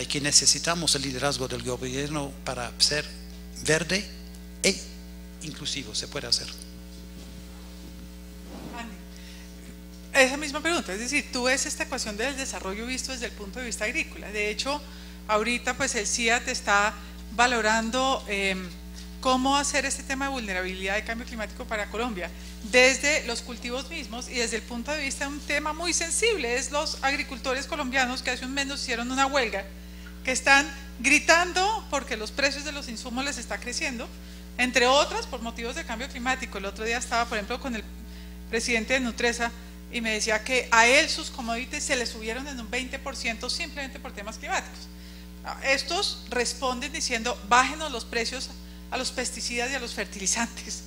y que necesitamos el liderazgo del gobierno para ser verde e inclusivo. Se puede hacer. Esa misma pregunta, es decir, tú ves esta ecuación del desarrollo visto desde el punto de vista agrícola. De hecho, ahorita pues el CIAT está valorando cómo hacer este tema de vulnerabilidad de cambio climático para Colombia, desde los cultivos mismos y desde el punto de vista de un tema muy sensible, es los agricultores colombianos que hace un mes nos hicieron una huelga, que están gritando porque los precios de los insumos les está creciendo, entre otras por motivos de cambio climático. El otro día estaba, por ejemplo, con el presidente de Nutresa y me decía que a él sus commodities se le subieron en un 20% simplemente por temas climáticos. Estos responden diciendo, bájenos los precios a los pesticidas y a los fertilizantes,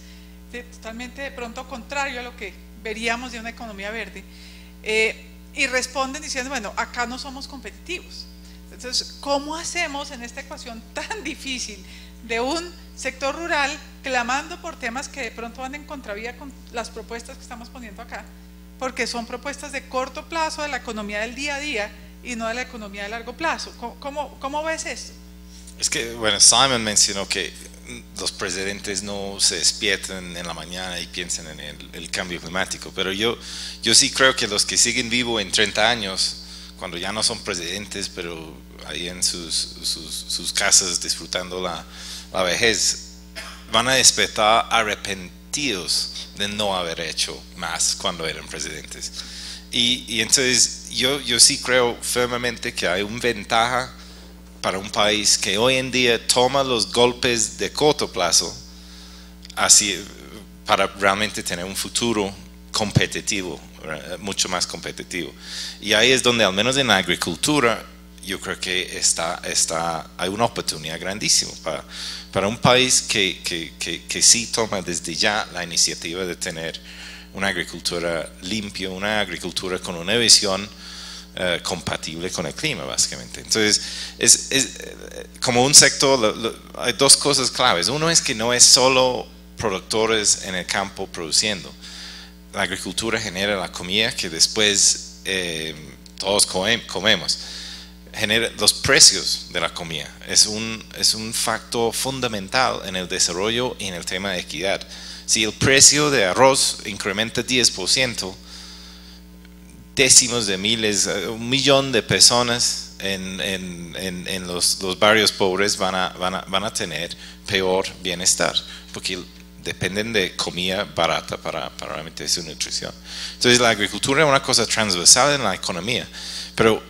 totalmente de pronto contrario a lo que veríamos de una economía verde, y responden diciendo, bueno, acá no somos competitivos. Entonces, ¿cómo hacemos en esta ecuación tan difícil de un sector rural clamando por temas que de pronto van en contravía con las propuestas que estamos poniendo acá? Porque son propuestas de corto plazo de la economía del día a día y no de la economía de largo plazo. ¿Cómo ves esto? Es que, bueno, Simon mencionó que los presidentes no se despiertan en la mañana y piensan en el cambio climático, pero yo sí creo que los que siguen vivos en 30 años, cuando ya no son presidentes, pero ahí en sus casas disfrutando la vejez, van a despertar arrepentidos de no haber hecho más cuando eran presidentes. Y entonces yo sí creo firmemente que hay una ventaja para un país que hoy en día toma los golpes de corto plazo así, para realmente tener un futuro competitivo, mucho más competitivo. Y ahí es donde, al menos en la agricultura, yo creo que hay una oportunidad grandísima para un país que sí toma desde ya la iniciativa de tener una agricultura limpia, una agricultura con una visión compatible con el clima, básicamente. Entonces, como un sector, hay dos cosas claves. Uno es que no es solo productores en el campo produciendo. La agricultura genera la comida que después todos comemos. Genera los precios de la comida. Es un factor fundamental en el desarrollo y en el tema de equidad. Si el precio de arroz incrementa 10%, décimos de miles, 1 millón de personas en los barrios pobres van a tener peor bienestar, porque dependen de comida barata para realmente su nutrición. Entonces la agricultura es una cosa transversal en la economía, pero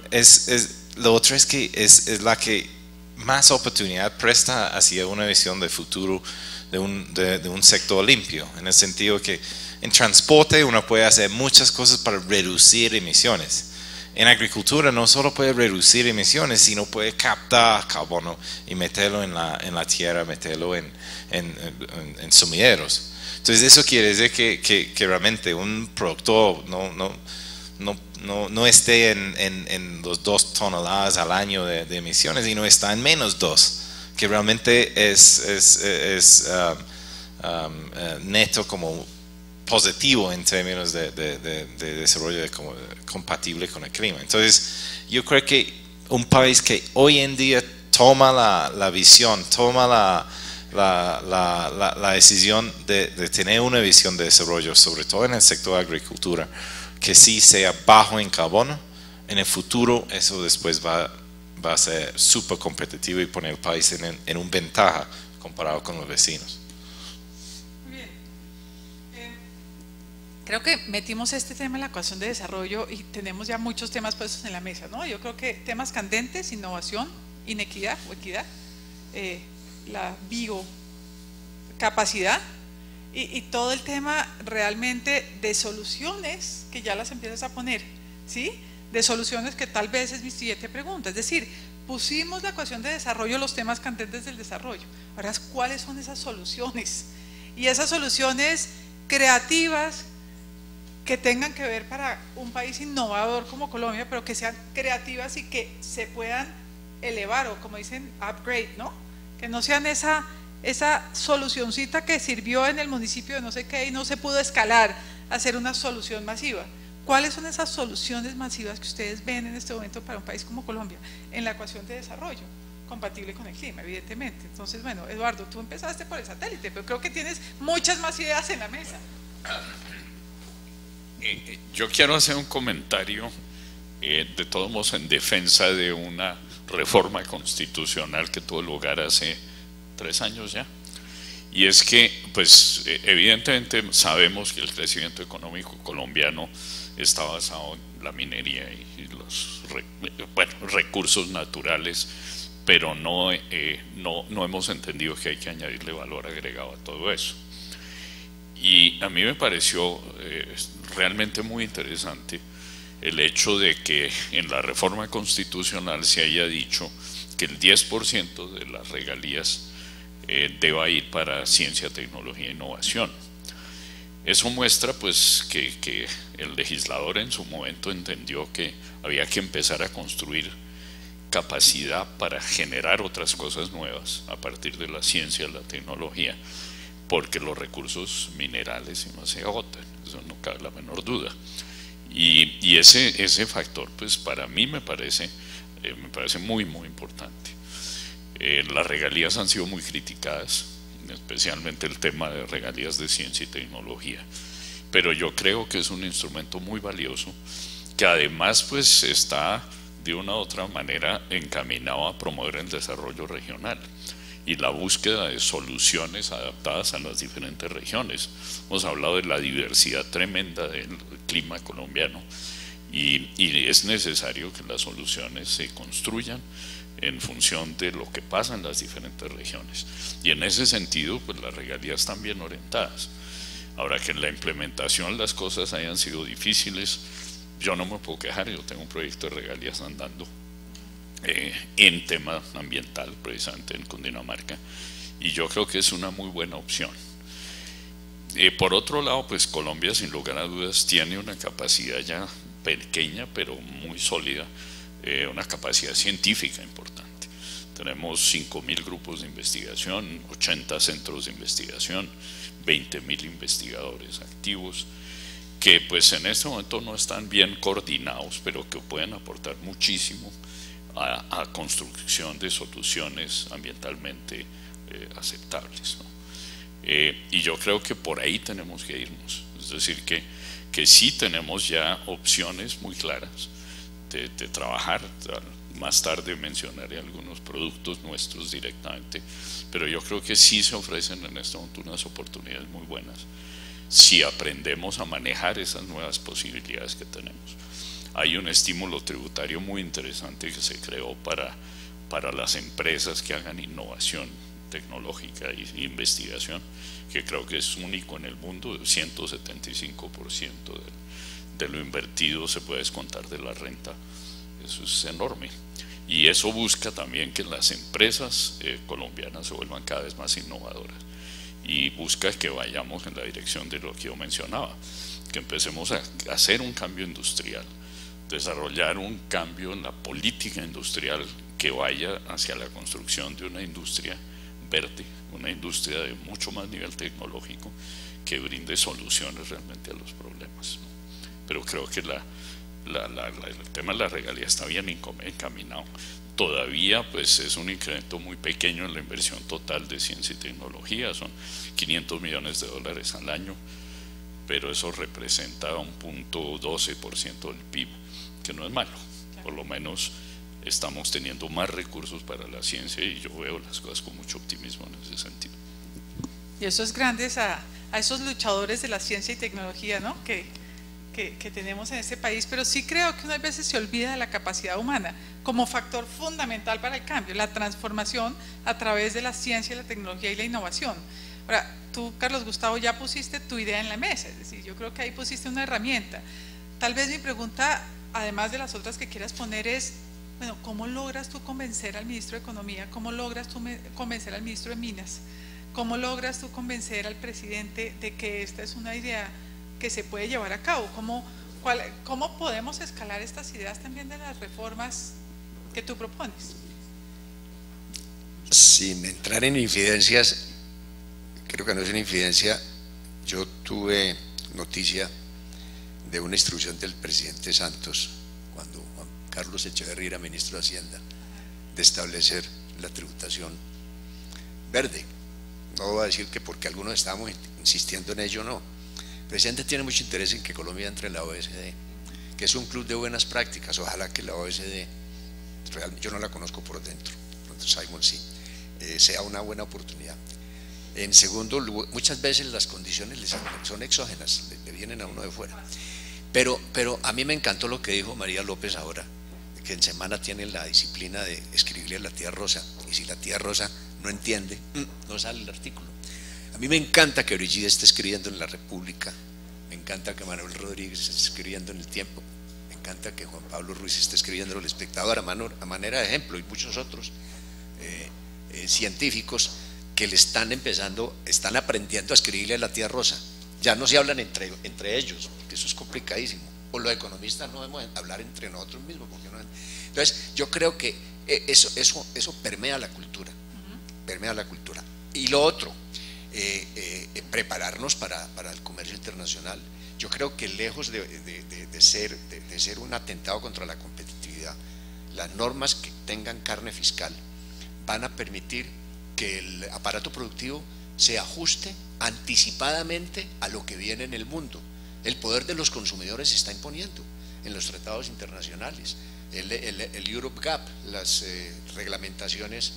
lo otro es que es la que más oportunidad presta hacia una visión de futuro de un sector limpio, en el sentido que en transporte uno puede hacer muchas cosas para reducir emisiones. En agricultura no solo puede reducir emisiones, sino puede captar carbono y meterlo en la tierra, meterlo en sumideros. Entonces eso quiere decir que realmente un productor no esté en los 2 toneladas al año de emisiones y no está en menos 2, que realmente es neto como positivo en términos de desarrollo compatible con el clima. Entonces yo creo que un país que hoy en día toma la visión, toma la decisión de tener una visión de desarrollo, sobre todo en el sector de agricultura, que sí sea bajo en carbono, en el futuro eso después va a ser súper competitivo y poner el país en una ventaja comparado con los vecinos. Muy bien. Creo que metimos este tema en la ecuación de desarrollo y tenemos ya muchos temas puestos en la mesa, ¿no? Yo creo que temas candentes: innovación, inequidad o equidad, la biocapacidad y todo el tema realmente de soluciones que ya las empiezas a poner, ¿sí? De soluciones que tal vez es mi siguiente pregunta. Es decir, pusimos la ecuación de desarrollo, los temas candentes del desarrollo. Ahora, ¿cuáles son esas soluciones? Y esas soluciones creativas que tengan que ver para un país innovador como Colombia, pero que sean creativas y que se puedan elevar, o como dicen, upgrade, ¿no? Que no sean esa solucioncita que sirvió en el municipio de no sé qué y no se pudo escalar a hacer una solución masiva. ¿Cuáles son esas soluciones masivas que ustedes ven en este momento para un país como Colombia en la ecuación de desarrollo compatible con el clima, evidentemente? Entonces, bueno, Eduardo, tú empezaste por el satélite, pero creo que tienes muchas más ideas en la mesa. Yo quiero hacer un comentario, de todos modos, en defensa de una reforma constitucional que tuvo lugar hace 3 años ya. Y es que, pues, evidentemente sabemos que el crecimiento económico colombiano está basado en la minería y los recursos naturales, pero no hemos entendido que hay que añadirle valor agregado a todo eso. Y a mí me pareció realmente muy interesante el hecho de que en la reforma constitucional se haya dicho que el 10% de las regalías deba ir para ciencia, tecnología e innovación. Eso muestra pues que el legislador en su momento entendió que había que empezar a construir capacidad para generar otras cosas nuevas a partir de la ciencia y la tecnología, porque los recursos minerales no se agotan, eso no cabe la menor duda. Y ese factor pues para mí me parece muy importante. Las regalías han sido muy criticadas, especialmente el tema de regalías de ciencia y tecnología, pero yo creo que es un instrumento muy valioso que además pues está de una u otra manera encaminado a promover el desarrollo regional y la búsqueda de soluciones adaptadas a las diferentes regiones. Hemos hablado de la diversidad tremenda del clima colombiano y es necesario que las soluciones se construyan en función de lo que pasa en las diferentes regiones, y en ese sentido pues las regalías están bien orientadas. Ahora, que en la implementación las cosas hayan sido difíciles, yo no me puedo quejar. Yo tengo un proyecto de regalías andando en tema ambiental, precisamente en Cundinamarca, y yo creo que es una muy buena opción. Por otro lado, pues Colombia sin lugar a dudas tiene una capacidad ya pequeña pero muy sólida, una capacidad científica importante. Tenemos 5.000 grupos de investigación, 80 centros de investigación, 20.000 investigadores activos, que pues en este momento no están bien coordinados, pero que pueden aportar muchísimo a construcción de soluciones ambientalmente aceptables, ¿no? Y yo creo que por ahí tenemos que irnos, es decir, que sí tenemos ya opciones muy claras de trabajar. Más tarde mencionaré algunos productos nuestros directamente, pero yo creo que sí se ofrecen en este momento unas oportunidades muy buenas si aprendemos a manejar esas nuevas posibilidades que tenemos. Hay un estímulo tributario muy interesante que se creó para las empresas que hagan innovación tecnológica e investigación, que creo que es único en el mundo. 175% de lo invertido se puede descontar de la renta. Eso es enorme, y eso busca también que las empresas colombianas se vuelvan cada vez más innovadoras, y busca que vayamos en la dirección de lo que yo mencionaba, que empecemos a hacer un cambio industrial, desarrollar un cambio en la política industrial que vaya hacia la construcción de una industria verde, una industria de mucho más nivel tecnológico que brinde soluciones realmente a los problemas. Pero creo que el tema de la regalía está bien encaminado. Todavía pues es un incremento muy pequeño en la inversión total de ciencia y tecnología, son 500 millones de dólares al año, pero eso representa un 0.12% del PIB, que no es malo. Por lo menos estamos teniendo más recursos para la ciencia y yo veo las cosas con mucho optimismo en ese sentido. Y eso es gracias a esos luchadores de la ciencia y tecnología, ¿no?, que tenemos en este país, pero sí creo que unas veces se olvida de la capacidad humana como factor fundamental para el cambio, la transformación a través de la ciencia, la tecnología y la innovación. Ahora, tú, Carlos Gustavo, ya pusiste tu idea en la mesa, es decir, yo creo que ahí pusiste una herramienta. Tal vez mi pregunta, además de las otras que quieras poner, es, bueno, ¿cómo logras tú convencer al ministro de Economía? ¿Cómo logras tú convencer al ministro de Minas? ¿Cómo logras tú convencer al presidente de que esta es una idea que se puede llevar a cabo? ¿Cómo podemos escalar estas ideas también de las reformas que tú propones? Sin entrar en infidencias, creo que no es una infidencia, yo tuve noticia de una instrucción del presidente Santos, cuando Juan Carlos Echeverría era ministro de Hacienda, de establecer la tributación verde. No voy a decir que porque algunos estábamos insistiendo en ello, no. El presidente tiene mucho interés en que Colombia entre en la OECD, que es un club de buenas prácticas. Ojalá que la OECD, yo no la conozco por dentro, pronto Simon sí, sea una buena oportunidad. En segundo lugar, muchas veces las condiciones son exógenas, le vienen a uno de fuera. Pero a mí me encantó lo que dijo María López ahora, que en semana tiene la disciplina de escribirle a la tía Rosa, y si la tía Rosa no entiende, no sale el artículo. A mí me encanta que Brigitte esté escribiendo en La República, me encanta que Manuel Rodríguez esté escribiendo en El Tiempo, me encanta que Juan Pablo Ruiz esté escribiendo en El Espectador a manera de ejemplo, y muchos otros científicos que le están aprendiendo a escribirle a la tía Rosa. Ya no se hablan entre ellos, porque eso es complicadísimo. O los economistas no debemos hablar entre nosotros mismos, porque no. Entonces yo creo que eso permea la cultura, permea la cultura. Y lo otro, prepararnos para el comercio internacional. Yo creo que lejos de ser un atentado contra la competitividad, las normas que tengan carne fiscal van a permitir que el aparato productivo se ajuste anticipadamente a lo que viene en el mundo. El poder de los consumidores se está imponiendo en los tratados internacionales, el Europe Gap, las reglamentaciones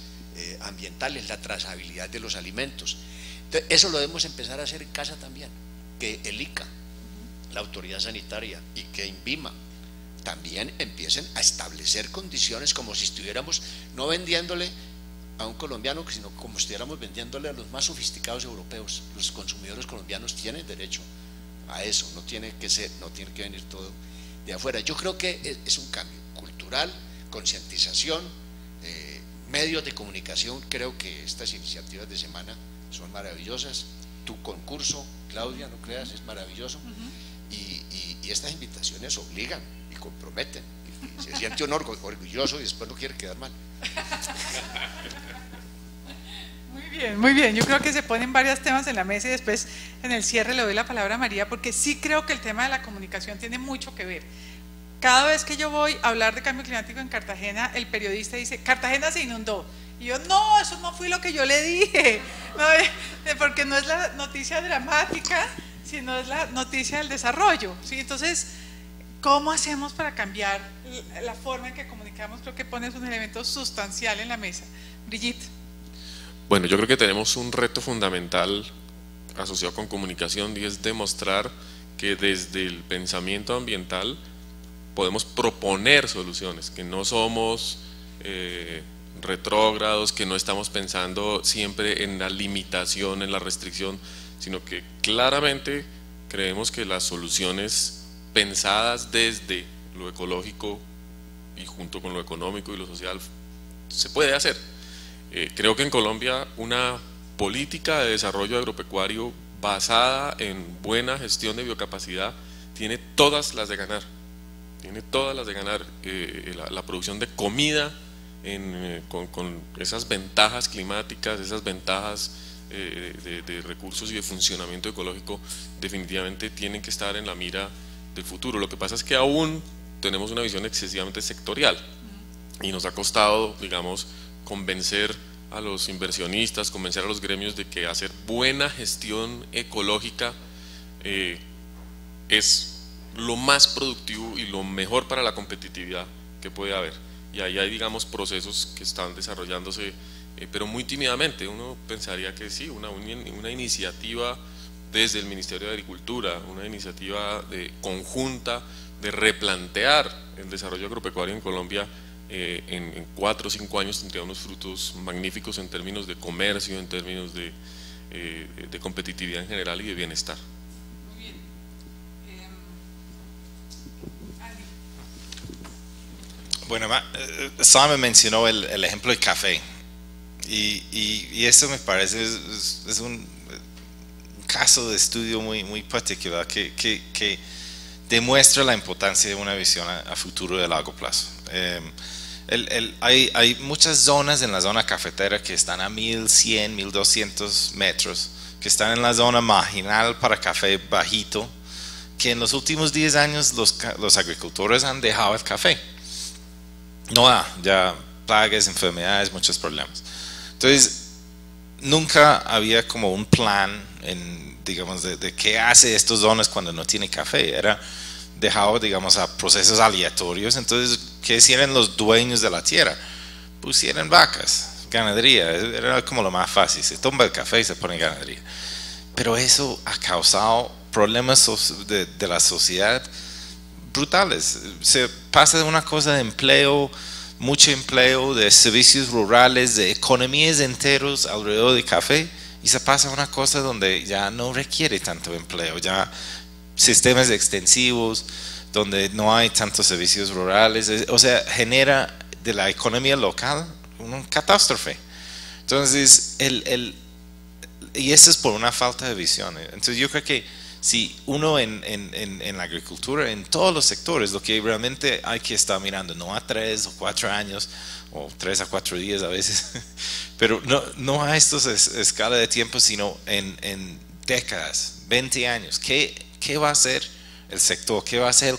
ambientales, la trazabilidad de los alimentos. Entonces, eso lo debemos empezar a hacer en casa también, que el ICA, la autoridad sanitaria, y que INVIMA también empiecen a establecer condiciones como si estuviéramos no vendiéndole a un colombiano, sino como si estuviéramos vendiéndole a los más sofisticados europeos. Los consumidores colombianos tienen derecho a eso, no tiene que venir todo de afuera. Yo creo que es un cambio cultural, concientización, medios de comunicación. Creo que estas iniciativas de semana son maravillosas. Tu concurso, Claudia, no creas, es maravilloso. Y estas invitaciones obligan y comprometen, y se siente un orgulloso y después no quiere quedar mal. Muy bien, yo creo que se ponen varios temas en la mesa y después en el cierre le doy la palabra a María, porque sí creo que el tema de la comunicación tiene mucho que ver. Cada vez que yo voy a hablar de cambio climático en Cartagena, el periodista dice, Cartagena se inundó, y yo, no, eso no fue lo que yo le dije, no, porque no es la noticia dramática, sino es la noticia del desarrollo, ¿sí? Entonces, ¿cómo hacemos para cambiar la forma en que comunicamos? Creo que pones un elemento sustancial en la mesa. Brigitte. Bueno, yo creo que tenemos un reto fundamental asociado con comunicación, y es demostrar que desde el pensamiento ambiental podemos proponer soluciones, que no somos retrógrados, que no estamos pensando siempre en la limitación, en la restricción, sino que claramente creemos que las soluciones pensadas desde lo ecológico y junto con lo económico y lo social se puede hacer. Creo que en Colombia una política de desarrollo agropecuario basada en buena gestión de biocapacidad tiene todas las de ganar. Tiene todas las de ganar. La producción de comida con esas ventajas climáticas, esas ventajas de recursos y de funcionamiento ecológico, definitivamente tienen que estar en la mira del futuro. Lo que pasa es que aún tenemos una visión excesivamente sectorial y nos ha costado, digamos, convencer a los inversionistas, convencer a los gremios de que hacer buena gestión ecológica es lo más productivo y lo mejor para la competitividad que puede haber. Y ahí hay, digamos, procesos que están desarrollándose, pero muy tímidamente. Uno pensaría que sí, una iniciativa desde el Ministerio de Agricultura, una iniciativa conjunta de replantear el desarrollo agropecuario en Colombia en 4 o 5 años tendría unos frutos magníficos en términos de comercio, en términos de competitividad en general y de bienestar. Muy bien. Andy. Bueno, Simon mencionó el ejemplo del café y eso me parece es un caso de estudio muy particular que demuestra la importancia de una visión a futuro de largo plazo. Hay muchas zonas en la zona cafetera que están a 1100, 1200 metros, que están en la zona marginal para café bajito, que en los últimos 10 años los agricultores han dejado el café. No ya plagas, enfermedades, muchos problemas. Entonces, nunca había como un plan digamos, de qué hace estas zonas cuando no tiene café. Era dejado, digamos, a procesos aleatorios. Entonces, ¿qué hicieron los dueños de la tierra? Pusieron vacas, ganadería, era como lo más fácil. Se toma el café y se pone ganadería. Pero eso ha causado problemas de la sociedad brutales. Se pasa de una cosa de empleo, mucho empleo, de servicios rurales, de economías enteros alrededor del café, y se pasa a una cosa donde ya no requiere tanto empleo, ya sistemas extensivos, donde no hay tantos servicios rurales, o sea, genera de la economía local una catástrofe. Entonces, y eso es por una falta de visión. Entonces, yo creo que si uno en la agricultura, en todos los sectores, lo que realmente hay que estar mirando, no a 3 o 4 años, o 3 a 4 días a veces, pero no a estos escala de tiempo, sino en décadas, 20 años. ¿Qué va a hacer el sector? ¿Qué va a hacer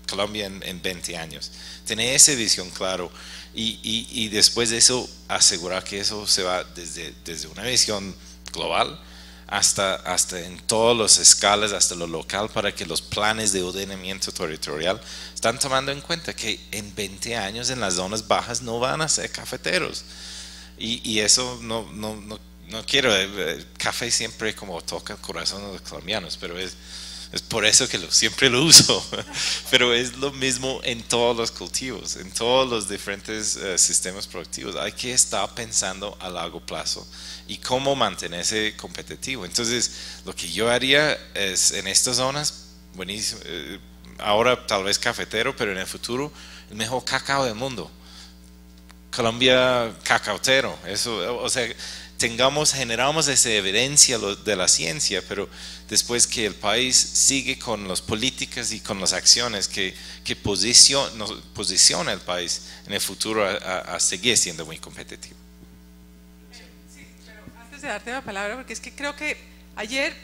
Colombia en 20 años? Tener esa visión claro y después de eso asegurar que eso se va desde una visión global hasta en todas las escalas, hasta lo local, para que los planes de ordenamiento territorial están tomando en cuenta que en 20 años en las zonas bajas no van a ser cafeteros. Y eso no quiero, café siempre como toca el corazón de los colombianos, pero es por eso que siempre lo uso. Pero es lo mismo en todos los cultivos, en todos los diferentes sistemas productivos. Hay que estar pensando a largo plazo y cómo mantenerse competitivo. Entonces, lo que yo haría es en estas zonas, buenísimo, ahora tal vez cafetero, pero en el futuro el mejor cacao del mundo. Colombia cacautero, eso, o sea, generamos esa evidencia de la ciencia, pero después que el país sigue con las políticas y con las acciones que posiciona el país en el futuro a seguir siendo muy competitivo. Sí, pero antes de darte la palabra, porque es que creo que ayer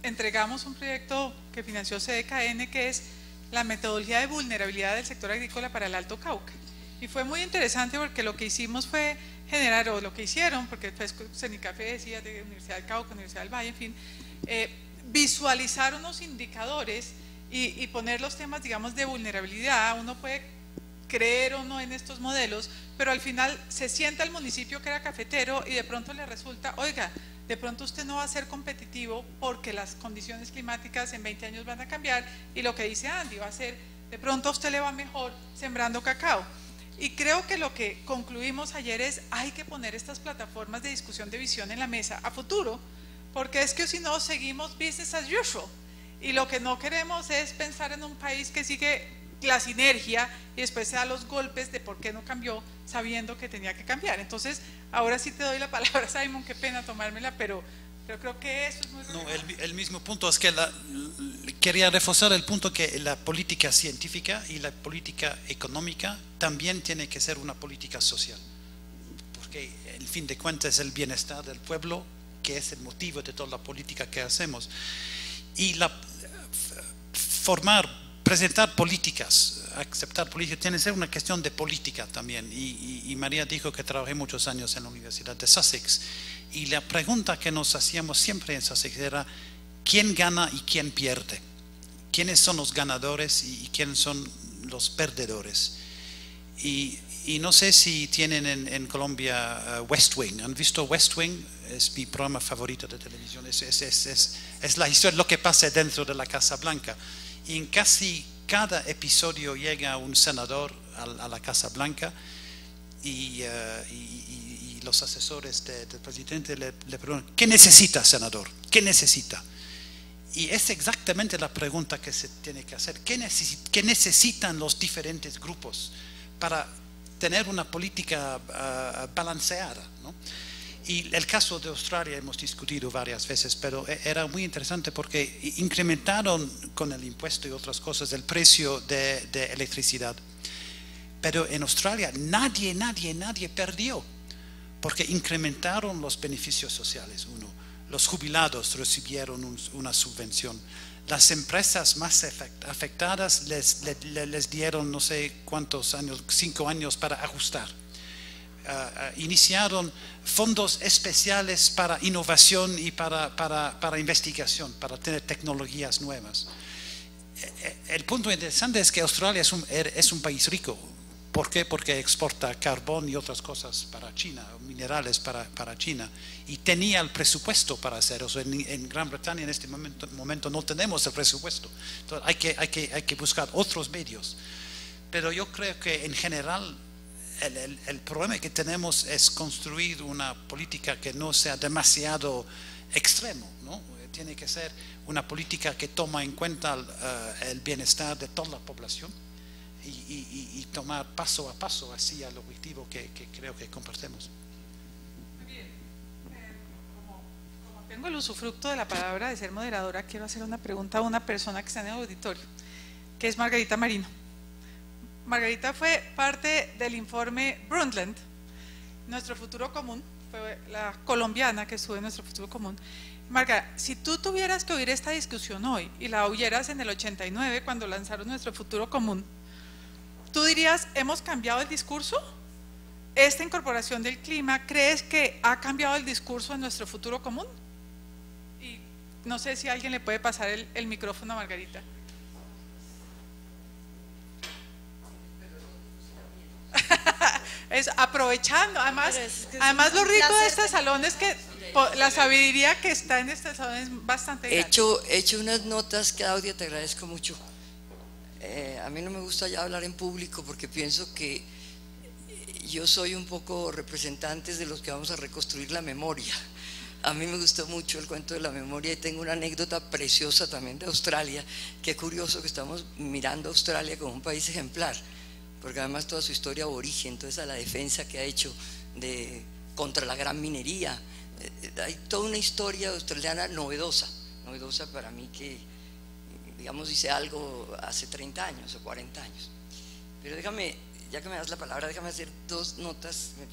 entregamos un proyecto que financió CDKN, que es la metodología de vulnerabilidad del sector agrícola para el Alto Cauca. Y fue muy interesante porque lo que hicimos fue generar, o lo que hicieron, porque después Cenicafé decía de Universidad del Cauca, Universidad del Valle, en fin, visualizar unos indicadores y poner los temas, digamos, de vulnerabilidad. Uno puede creer o no en estos modelos, pero al final se sienta el municipio que era cafetero y de pronto le resulta, oiga, de pronto usted no va a ser competitivo porque las condiciones climáticas en 20 años van a cambiar, y lo que dice Andy va a ser, de pronto a usted le va mejor sembrando cacao. Y creo que lo que concluimos ayer es, hay que poner estas plataformas de discusión de visión en la mesa a futuro, porque es que si no seguimos business as usual, y lo que no queremos es pensar en un país que sigue la sinergia y después se da los golpes de por qué no cambió sabiendo que tenía que cambiar. Entonces, ahora sí te doy la palabra, Simon, qué pena tomármela, pero creo que eso es muy relevante. No, el mismo punto es que quería reforzar el punto que la política científica y la política económica también tiene que ser una política social, porque en fin de cuentas es el bienestar del pueblo que es el motivo de toda la política que hacemos. Y presentar políticas, aceptar políticas, tiene que ser una cuestión de política también. Y María dijo que trabajé muchos años en la Universidad de Sussex, y la pregunta que nos hacíamos siempre en Sussex era: ¿quién gana y quién pierde? ¿Quiénes son los ganadores y quiénes son los perdedores? Y no sé si tienen en Colombia West Wing. ¿Han visto West Wing? Es mi programa favorito de televisión. Es la historia, lo que pasa dentro de la Casa Blanca. Y en casi cada episodio llega un senador a la Casa Blanca y los asesores del presidente le preguntan: ¿qué necesita, senador? ¿Qué necesita? Y es exactamente la pregunta que se tiene que hacer. ¿Qué necesitan los diferentes grupos para tener una política balanceada, ¿no? Y el caso de Australia hemos discutido varias veces, pero era muy interesante porque incrementaron con el impuesto y otras cosas el precio de electricidad. Pero en Australia nadie perdió, porque incrementaron los beneficios sociales. Los jubilados recibieron una subvención. Las empresas más afectadas les dieron no sé cuántos años, 5 años para ajustar. Iniciaron fondos especiales para innovación y para investigación, para tener tecnologías nuevas. El punto interesante es que Australia es un país rico. ¿Por qué? Porque exporta carbón y otras cosas para China, minerales para China, y tenía el presupuesto para hacer eso. En Gran Bretaña en este momento no tenemos el presupuesto. Entonces hay que buscar otros medios. Pero yo creo que en general el problema que tenemos es construir una política que no sea demasiado extremo, ¿no? Tiene que ser una política que toma en cuenta el bienestar de toda la población y tomar paso a paso hacia el objetivo que creo que compartimos. Muy bien. Como tengo el usufructo de la palabra de ser moderadora, quiero hacer una pregunta a una persona que está en el auditorio, que es Margarita Marino. Margarita fue parte del informe Brundtland, Nuestro Futuro Común, fue la colombiana que estuvo en Nuestro Futuro Común. Marga, si tú tuvieras que oír esta discusión hoy y la oyeras en el 89 cuando lanzaron Nuestro Futuro Común, ¿tú dirías, hemos cambiado el discurso? ¿Esta incorporación del clima crees que ha cambiado el discurso en Nuestro Futuro Común? Y no sé si alguien le puede pasar el micrófono a Margarita. Es aprovechando, además lo rico de este salón es que la sabiduría que está en este salón es bastante grande. He hecho unas notas, Claudia, te agradezco mucho. A mí no me gusta ya hablar en público porque pienso que yo soy un poco representante de los que vamos a reconstruir la memoria. A mí me gustó mucho el cuento de la memoria y tengo una anécdota preciosa también de Australia. Qué curioso que estamos mirando a Australia como un país ejemplar, porque además toda su historia aborigen, toda esa la defensa que ha hecho contra la gran minería, hay toda una historia australiana novedosa para mí, que digamos hice algo hace 30 años o 40 años. Pero déjame, ya que me das la palabra, déjame hacer 2 notas. Me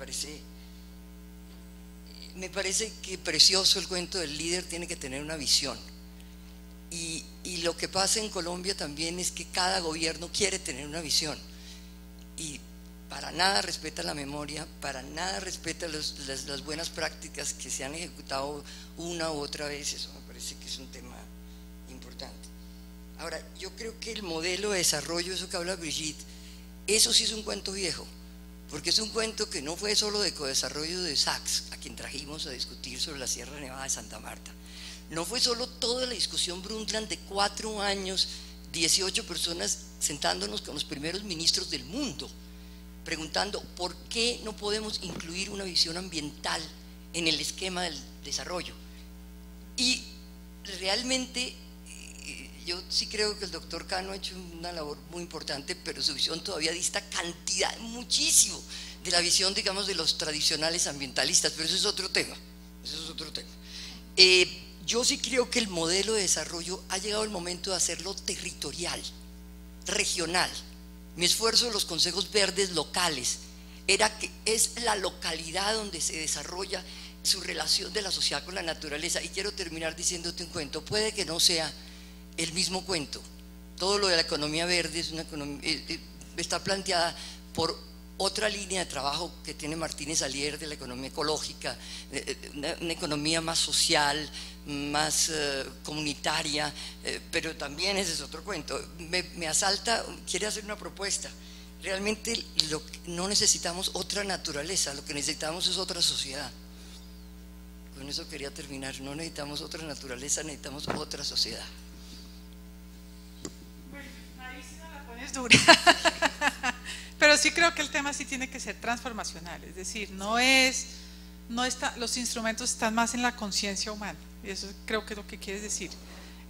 parece que precioso el cuento del líder tiene que tener una visión, y lo que pasa en Colombia también es que cada gobierno quiere tener una visión y para nada respeta la memoria, para nada respeta las buenas prácticas que se han ejecutado una u otra vez. Eso me parece que es un tema importante. Ahora, yo creo que el modelo de desarrollo, eso que habla Brigitte, eso sí es un cuento viejo, porque es un cuento que no fue solo de codesarrollo de Sachs, a quien trajimos a discutir sobre la Sierra Nevada de Santa Marta, no fue solo toda la discusión Brundtland de 4 años, 18 personas sentándonos con los primeros ministros del mundo, preguntando por qué no podemos incluir una visión ambiental en el esquema del desarrollo. Y realmente yo sí creo que el doctor Cano ha hecho una labor muy importante, pero su visión todavía dista cantidad, muchísimo, de la visión, digamos, de los tradicionales ambientalistas, pero eso es otro tema, yo sí creo que el modelo de desarrollo ha llegado el momento de hacerlo territorial, regional. Mi esfuerzo de los consejos verdes locales era que es la localidad donde se desarrolla su relación de la sociedad con la naturaleza. Y quiero terminar diciéndote un cuento, puede que no sea el mismo cuento. Todo lo de la economía verde es una está planteada por otra línea de trabajo que tiene Martínez Alier de la economía ecológica, una economía más social, más comunitaria, pero también ese es otro cuento. Me asalta, quiere hacer una propuesta. Realmente no necesitamos otra naturaleza, lo que necesitamos es otra sociedad. Con eso quería terminar, no necesitamos otra naturaleza, necesitamos otra sociedad. Bueno, ahí sí no la pones dura. Pero sí creo que el tema sí tiene que ser transformacional, es decir, los instrumentos están más en la conciencia humana, y eso creo que es lo que quieres decir.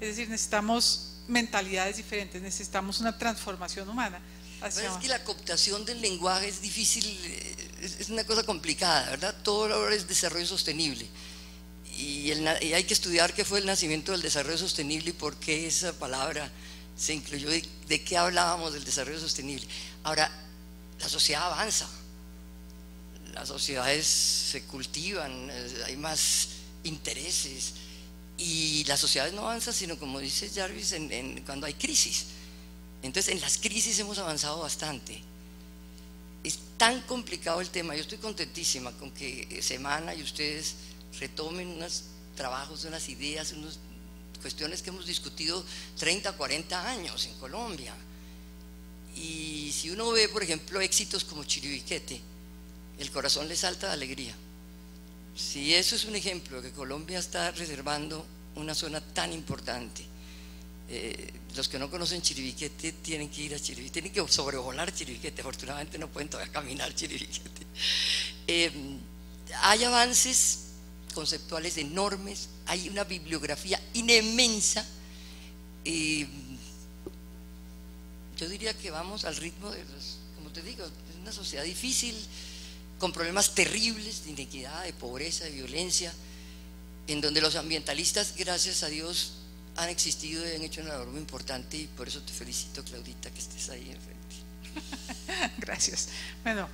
Es decir, necesitamos mentalidades diferentes, necesitamos una transformación humana. Es que la cooptación del lenguaje es difícil, es una cosa complicada, ¿verdad? Todo ahora es desarrollo sostenible. Y hay que estudiar qué fue el nacimiento del desarrollo sostenible y por qué esa palabra se incluyó, de qué hablábamos del desarrollo sostenible. Ahora, la sociedad avanza, las sociedades se cultivan, hay más intereses, y las sociedades no avanzan sino, como dice Jarvis, cuando hay crisis. Entonces, en las crisis hemos avanzado bastante. Es tan complicado el tema. Yo estoy contentísima con que Semana y ustedes retomen unos trabajos, unas ideas, unas cuestiones que hemos discutido 30, 40 años en Colombia. Y si uno ve, por ejemplo, éxitos como Chiribiquete, el corazón le salta de alegría. Si eso es un ejemplo de que Colombia está reservando una zona tan importante, los que no conocen Chiribiquete tienen que ir a Chiribiquete, tienen que sobrevolar Chiribiquete. Afortunadamente no pueden todavía caminar Chiribiquete. Hay avances conceptuales enormes, hay una bibliografía inmensa. Yo diría que vamos al ritmo de como te digo, es una sociedad difícil, con problemas terribles de inequidad, de pobreza, de violencia, en donde los ambientalistas, gracias a Dios, han existido y han hecho una labor muy importante, y por eso te felicito, Claudita, que estés ahí enfrente. Gracias. Bueno,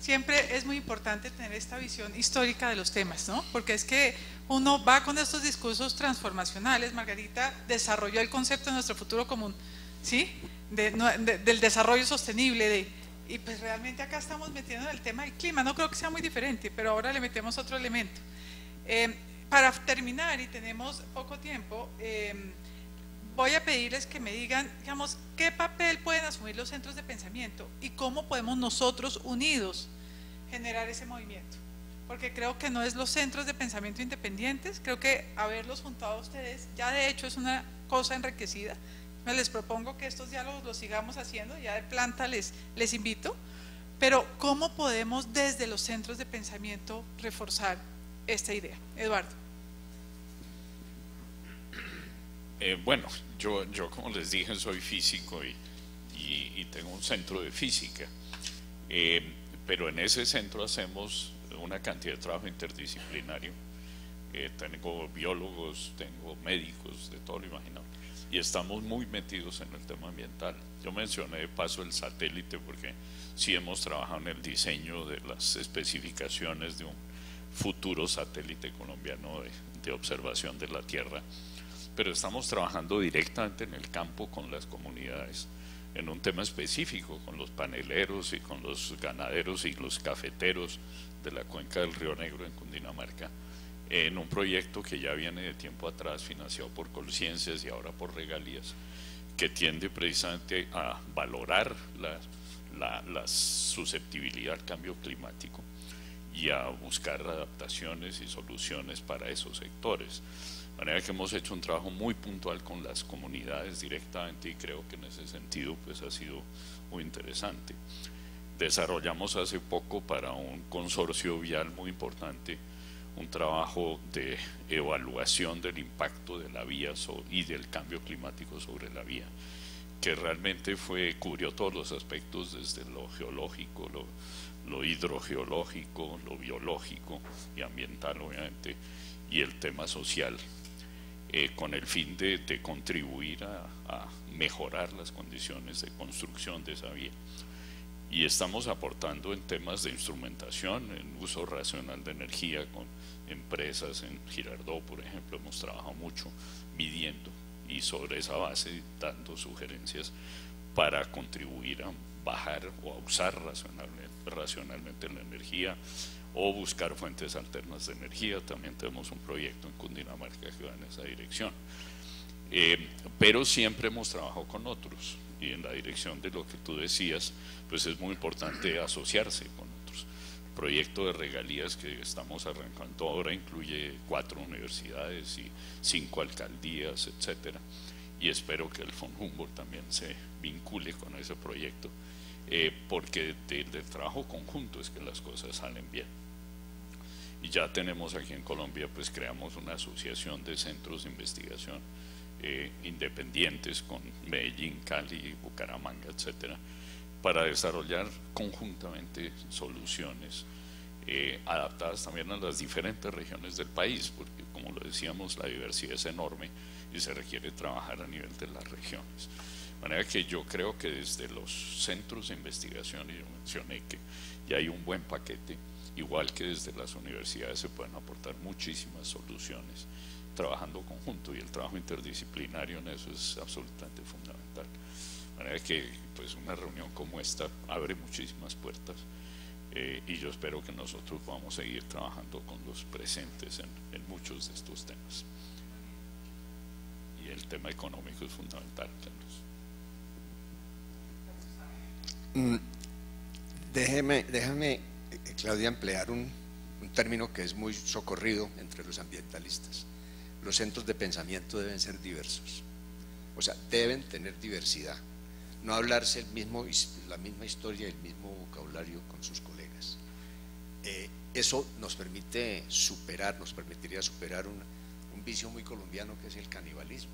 siempre es muy importante tener esta visión histórica de los temas, ¿no? Porque es que uno va con estos discursos transformacionales. Margarita desarrolló el concepto de nuestro futuro común, ¿sí? Del desarrollo sostenible, y pues realmente acá estamos metiendo en el tema del clima. No creo que sea muy diferente, pero ahora le metemos otro elemento. Para terminar, y tenemos poco tiempo, voy a pedirles que me digan, digamos, qué papel pueden asumir los centros de pensamiento y cómo podemos nosotros unidos generar ese movimiento. Porque creo que no es los centros de pensamiento independientes, creo que haberlos juntado a ustedes ya de hecho es una cosa enriquecida. Les propongo que estos diálogos los sigamos haciendo, ya de planta les invito, pero ¿cómo podemos desde los centros de pensamiento reforzar esta idea? Eduardo. Bueno, yo como les dije soy físico y tengo un centro de física, pero en ese centro hacemos una cantidad de trabajo interdisciplinario. Tengo biólogos, tengo médicos, de todo lo imaginable, y estamos muy metidos en el tema ambiental. Yo mencioné de paso el satélite porque sí hemos trabajado en el diseño de las especificaciones de un futuro satélite colombiano de observación de la Tierra, pero estamos trabajando directamente en el campo con las comunidades en un tema específico, con los paneleros y con los ganaderos y los cafeteros de la cuenca del Río Negro en Cundinamarca, en un proyecto que ya viene de tiempo atrás, financiado por Colciencias y ahora por Regalías, que tiende precisamente a valorar la susceptibilidad al cambio climático y a buscar adaptaciones y soluciones para esos sectores. De manera que hemos hecho un trabajo muy puntual con las comunidades directamente, y creo que en ese sentido pues ha sido muy interesante. Desarrollamos hace poco para un consorcio vial muy importante un trabajo de evaluación del impacto de la vía y del cambio climático sobre la vía, que realmente cubrió todos los aspectos, desde lo geológico, lo hidrogeológico, lo biológico y ambiental, obviamente, y el tema social, con el fin de contribuir a mejorar las condiciones de construcción de esa vía. Y estamos aportando en temas de instrumentación, en uso racional de energía con empresas. En Girardot, por ejemplo, hemos trabajado mucho midiendo y sobre esa base dando sugerencias para contribuir a bajar o a usar racionalmente la energía o buscar fuentes alternas de energía. También tenemos un proyecto en Cundinamarca que va en esa dirección. Pero siempre hemos trabajado con otros, y en la dirección de lo que tú decías, pues es muy importante asociarse con otros. El proyecto de regalías que estamos arrancando ahora incluye 4 universidades y 5 alcaldías, etcétera, y espero que el Fondo Humboldt también se vincule con ese proyecto, porque del trabajo conjunto es que las cosas salen bien. Y ya tenemos aquí en Colombia, pues creamos una asociación de centros de investigación independientes con Medellín, Cali, Bucaramanga, etcétera, para desarrollar conjuntamente soluciones adaptadas también a las diferentes regiones del país, porque como lo decíamos, la diversidad es enorme y se requiere trabajar a nivel de las regiones. De manera que yo creo que desde los centros de investigación, y yo mencioné que ya hay un buen paquete, igual que desde las universidades se pueden aportar muchísimas soluciones trabajando conjunto, y el trabajo interdisciplinario en eso es absolutamente fundamental. De manera que pues una reunión como esta abre muchísimas puertas, y yo espero que nosotros vamos a seguir trabajando con los presentes en muchos de estos temas. Y el tema económico es fundamental. Déjame, Claudia, emplear un término que es muy socorrido entre los ambientalistas. Los centros de pensamiento deben ser diversos, o sea, deben tener diversidad, no hablarse la misma historia y el mismo vocabulario con sus colegas. Eso nos permitiría superar un vicio muy colombiano, que es el canibalismo,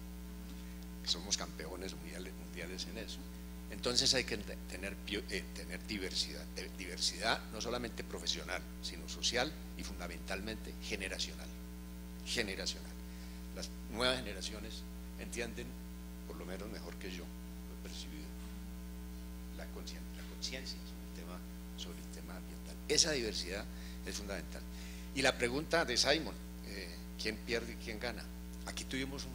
que somos campeones mundiales en eso. Entonces hay que tener diversidad no solamente profesional, sino social y fundamentalmente generacional. Las nuevas generaciones entienden, por lo menos mejor que yo, lo he percibido, la conciencia sobre el tema ambiental. Esa diversidad es fundamental. Y la pregunta de Simon, ¿quién pierde y quién gana? Aquí tuvimos un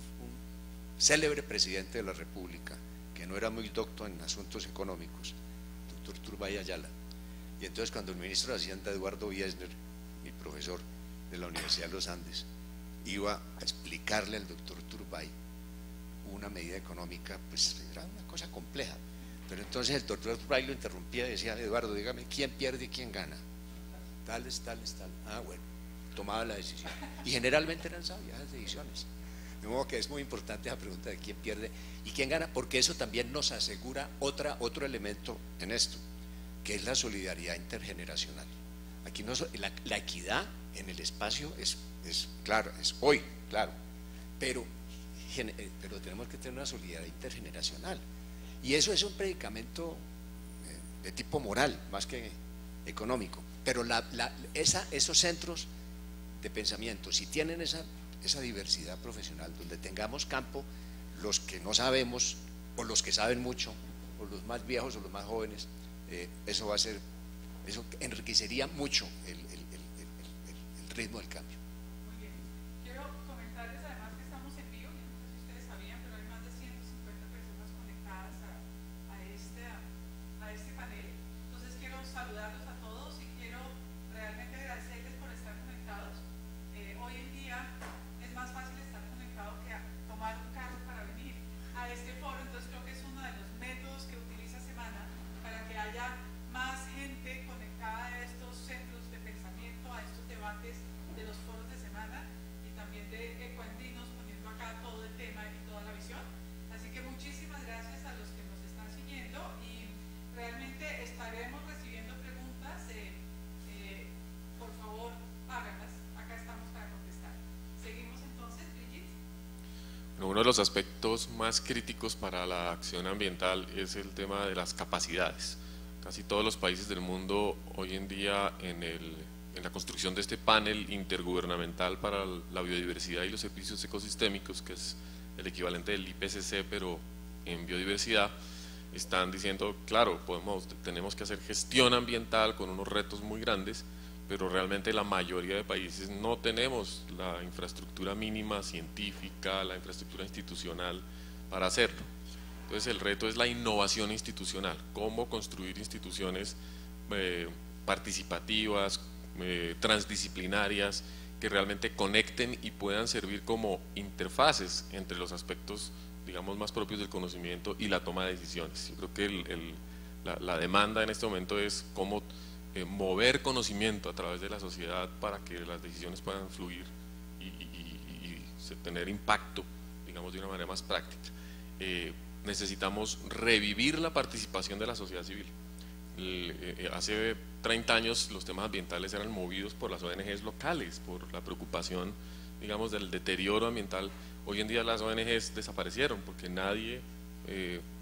célebre presidente de la República que no era muy docto en asuntos económicos, doctor Turbay Ayala. Y entonces cuando el ministro de Hacienda, Eduardo Wiesner, mi profesor de la Universidad de los Andes, iba a explicarle al doctor Turbay una medida económica, pues era una cosa compleja, pero entonces el doctor Turbay lo interrumpía y decía: Eduardo, dígame, ¿quién pierde y quién gana? Tales. Ah, bueno, tomaba la decisión, y generalmente eran sabias las decisiones. De modo que es muy importante la pregunta de quién pierde y quién gana, porque eso también nos asegura otro elemento en esto, que es la solidaridad intergeneracional. Aquí la equidad en el espacio es claro, es hoy, claro, pero tenemos que tener una solidaridad intergeneracional, y eso es un predicamento de tipo moral más que económico. Pero esos centros de pensamiento, si tienen esa diversidad profesional, donde tengamos campo los que no sabemos, o los que saben mucho, o los más viejos o los más jóvenes, eso enriquecería mucho el ritmo del cambio. Muy bien. Quiero comentarles además que estamos en vivo, y no sé si ustedes sabían, pero hay más de 150 personas conectadas a este panel. Entonces quiero saludarlos a todos y quiero realmente agradecerles por estar conectados. Hoy en día es más fácil estar conectado que tomar un carro para venir a este foro, entonces creo que es uno de los métodos que utiliza Semana para que haya más gente conectada a estos centros de pensamiento, a estos debates de los foros de Semana, y también de Ecoandinos, poniendo acá todo el tema y toda la visión. Así que muchísimas gracias a los que nos están siguiendo, y realmente estaremos recibiendo preguntas. Por favor, háganlas. Acá estamos de los aspectos más críticos para la acción ambiental es el tema de las capacidades. Casi todos los países del mundo hoy en día en la construcción de este panel intergubernamental para la biodiversidad y los servicios ecosistémicos, que es el equivalente del IPCC pero en biodiversidad, están diciendo, claro, tenemos que hacer gestión ambiental con unos retos muy grandes, pero realmente la mayoría de países no tenemos la infraestructura mínima científica, la infraestructura institucional para hacerlo. Entonces el reto es la innovación institucional, cómo construir instituciones participativas, transdisciplinarias, que realmente conecten y puedan servir como interfaces entre los aspectos, digamos, más propios del conocimiento y la toma de decisiones. Yo creo que la demanda en este momento es cómo mover conocimiento a través de la sociedad para que las decisiones puedan fluir y tener impacto, digamos, de una manera más práctica. Necesitamos revivir la participación de la sociedad civil. Hace 30 años los temas ambientales eran movidos por las ONGs locales, por la preocupación, digamos, del deterioro ambiental. Hoy en día las ONGs desaparecieron porque nadie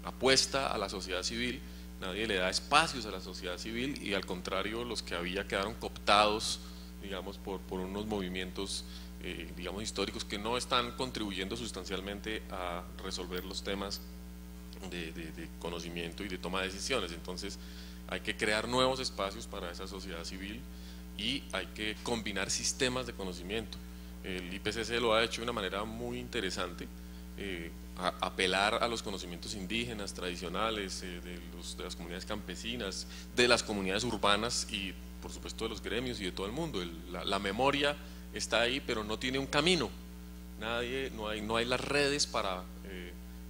apuesta a la sociedad civil, nadie le da espacios a la sociedad civil, y al contrario, los que había quedaron cooptados, digamos, por unos movimientos digamos, históricos que no están contribuyendo sustancialmente a resolver los temas de conocimiento y de toma de decisiones. Entonces hay que crear nuevos espacios para esa sociedad civil y hay que combinar sistemas de conocimiento. El IPCC lo ha hecho de una manera muy interesante, apelar a los conocimientos indígenas, tradicionales, de las comunidades campesinas, de las comunidades urbanas y por supuesto de los gremios y de todo el mundo. La memoria está ahí, pero no tiene un camino, no hay las redes para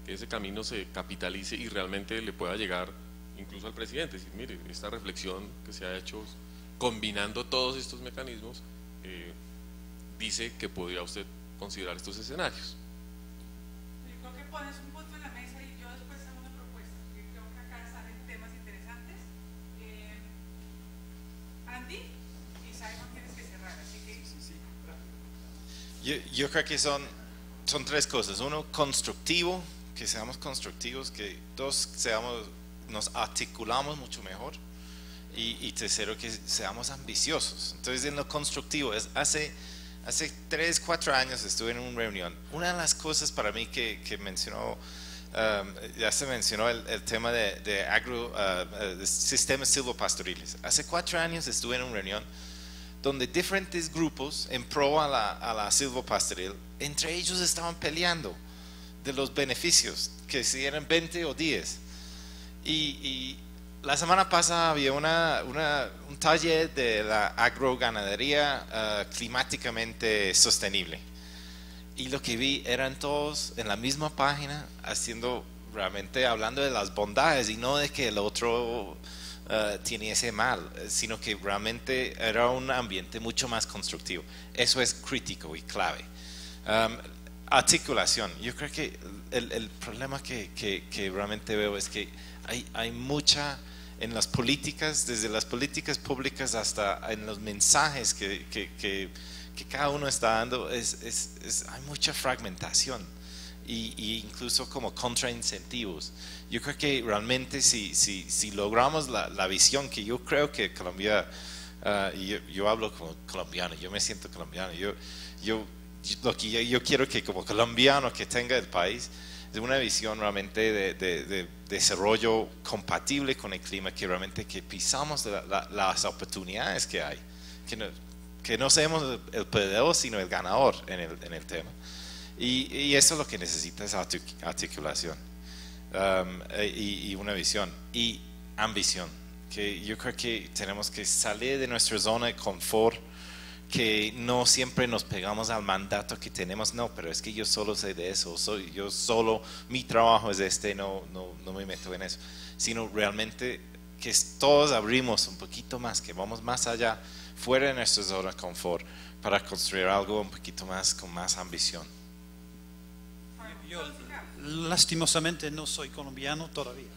que ese camino se capitalice y realmente le pueda llegar incluso al presidente. Decir, mire, esta reflexión que se ha hecho combinando todos estos mecanismos dice que podría usted considerar estos escenarios. Yo creo que pones un punto en la mesa y yo después hago una propuesta, porque creo que acá salen temas interesantes. Andy y Simon, tienes que cerrar, así que… Yo creo que son tres cosas. Uno, constructivo, que seamos constructivos, que todos nos articulamos mucho mejor. Y tercero, que seamos ambiciosos. Entonces, en lo constructivo, hace 3-4 años estuve en una reunión. Una de las cosas para mí que mencionó, ya se mencionó el tema de de sistemas silvopastoriles. Hace 4 años estuve en una reunión donde diferentes grupos en pro a la silvopastoril, entre ellos estaban peleando de los beneficios, que si eran 20 o 10. Y la semana pasada había un taller de la agroganadería climáticamente sostenible. Y lo que vi eran todos en la misma página, hablando de las bondades y no de que el otro tiene ese mal, sino que realmente era un ambiente mucho más constructivo. Eso es crítico y clave. Articulación. Yo creo que el problema que realmente veo es que hay mucha en las políticas, desde las políticas públicas hasta en los mensajes que cada uno está dando, hay mucha fragmentación y incluso como contraincentivos. Yo creo que realmente si logramos la visión que yo creo que Colombia, yo hablo como colombiano, yo me siento colombiano, lo que yo quiero que como colombiano que tenga el país es una visión realmente de desarrollo compatible con el clima, que realmente que pisamos las oportunidades que hay, que no seamos el perdedor sino el ganador en el tema, y eso es lo que necesita, es articulación, y una visión y ambición, que yo creo que tenemos que salir de nuestra zona de confort, que no siempre nos pegamos al mandato que tenemos. No, pero es que yo solo sé de eso, mi trabajo es no me meto en eso, sino realmente que todos abrimos un poquito más, que vamos más allá, fuera de nuestra zona de confort, para construir algo un poquito más, con más ambición. Yo lastimosamente no soy colombiano todavía.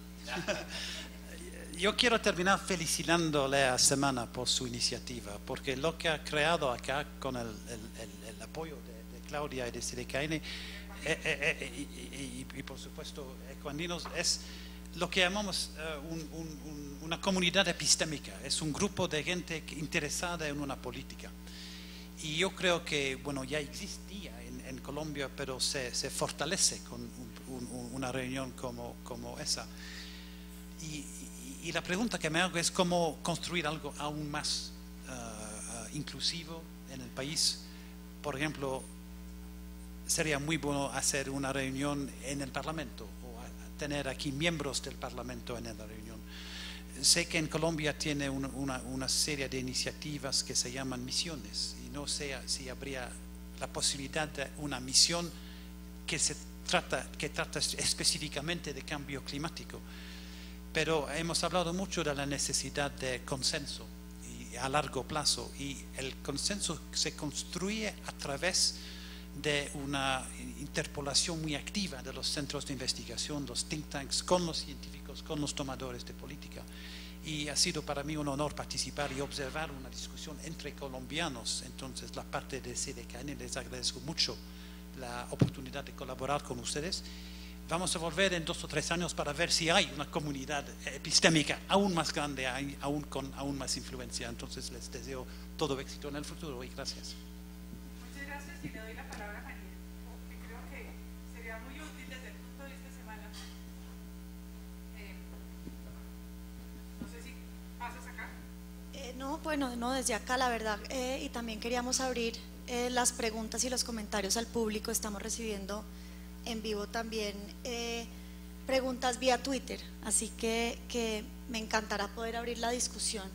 Yo quiero terminar felicitándole a Semana por su iniciativa, porque lo que ha creado acá con el apoyo de Claudia y de CDKN y por supuesto ecuandinos, es lo que llamamos una comunidad epistémica, es un grupo de gente interesada en una política. Y yo creo que, bueno, ya existía en Colombia, pero se fortalece con una reunión como esa. Y la pregunta que me hago es cómo construir algo aún más inclusivo en el país. Por ejemplo, sería muy bueno hacer una reunión en el Parlamento o tener aquí miembros del Parlamento en la reunión. Sé que en Colombia tiene una serie de iniciativas que se llaman misiones y no sé si habría la posibilidad de una misión que trata específicamente de cambio climático. Pero hemos hablado mucho de la necesidad de consenso a largo plazo, y el consenso se construye a través de una interpolación muy activa de los centros de investigación, los think tanks, con los científicos, con los tomadores de política. Y ha sido para mí un honor participar y observar una discusión entre colombianos. Entonces, la parte de CDKN, les agradezco mucho la oportunidad de colaborar con ustedes. Vamos a volver en 2 o 3 años para ver si hay una comunidad epistémica aún más grande, aún con aún más influencia. Entonces les deseo todo éxito en el futuro y gracias. Muchas gracias y le doy la palabra a María, porque creo que sería muy útil desde el punto de vista semana. No sé si pasas acá. No, bueno, no, desde acá la verdad. Y también queríamos abrir las preguntas y los comentarios al público. Estamos recibiendo en vivo también preguntas vía Twitter, así que me encantará poder abrir la discusión.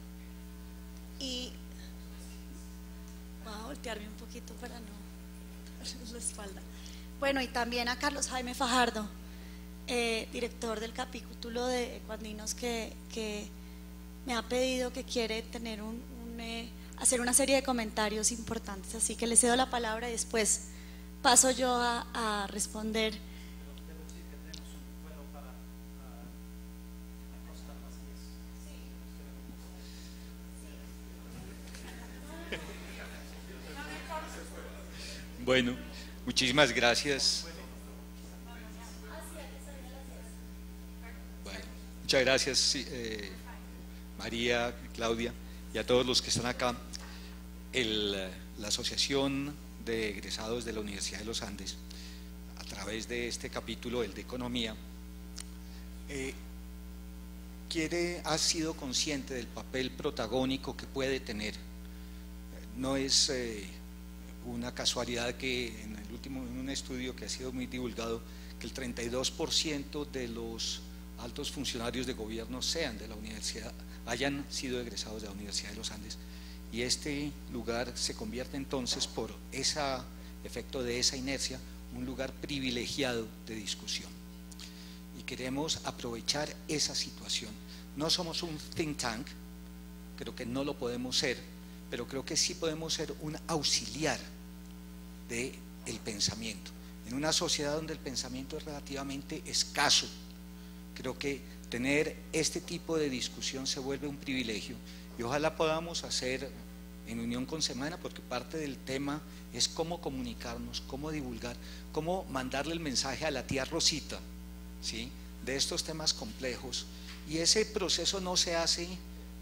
Y voy a voltearme un poquito para no darles la espalda. Bueno, y también a Carlos Jaime Fajardo, director del capítulo de Ecuandinos, que me ha pedido que quiere tener hacer una serie de comentarios importantes, así que le cedo la palabra y después paso yo a responder. Bueno, muchísimas gracias. Bueno, muchas gracias María, Claudia y a todos los que están acá. La Asociación de Egresados de la Universidad de los Andes, a través de este capítulo, el de Economía, ha sido consciente del papel protagónico que puede tener. No es una casualidad que en un estudio que ha sido muy divulgado, que el 32% de los altos funcionarios de gobierno sean de la universidad, hayan sido egresados de la Universidad de los Andes. Y este lugar se convierte entonces, por ese efecto de esa inercia, un lugar privilegiado de discusión. Y queremos aprovechar esa situación. No somos un think tank, creo que no lo podemos ser, pero creo que sí podemos ser un auxiliar del pensamiento. En una sociedad donde el pensamiento es relativamente escaso, creo que tener este tipo de discusión se vuelve un privilegio. Y ojalá podamos hacer en unión con Semana, porque parte del tema es cómo comunicarnos, cómo divulgar, cómo mandarle el mensaje a la tía Rosita, ¿sí?, de estos temas complejos. Y ese proceso no se hace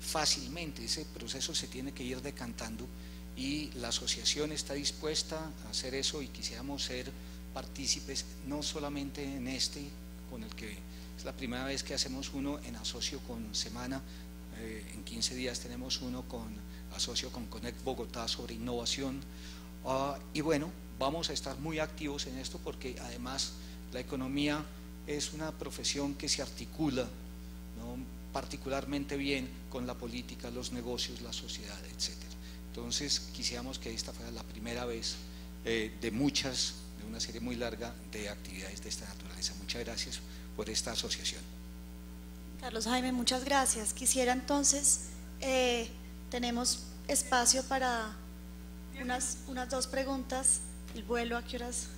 fácilmente, ese proceso se tiene que ir decantando, y la asociación está dispuesta a hacer eso, y quisiéramos ser partícipes no solamente en con el que es la primera vez que hacemos uno en asocio con Semana. En 15 días tenemos uno asocio con Connect Bogotá sobre innovación, y bueno, vamos a estar muy activos en esto, porque además la economía es una profesión que se articula, ¿no?, particularmente bien con la política, los negocios, la sociedad, etcétera. Entonces quisiéramos que esta fuera la primera vez de una serie muy larga de actividades de esta naturaleza. Muchas gracias por esta asociación. Carlos Jaime, muchas gracias. Quisiera entonces, tenemos espacio para unas 2 preguntas. ¿El vuelo a qué horas?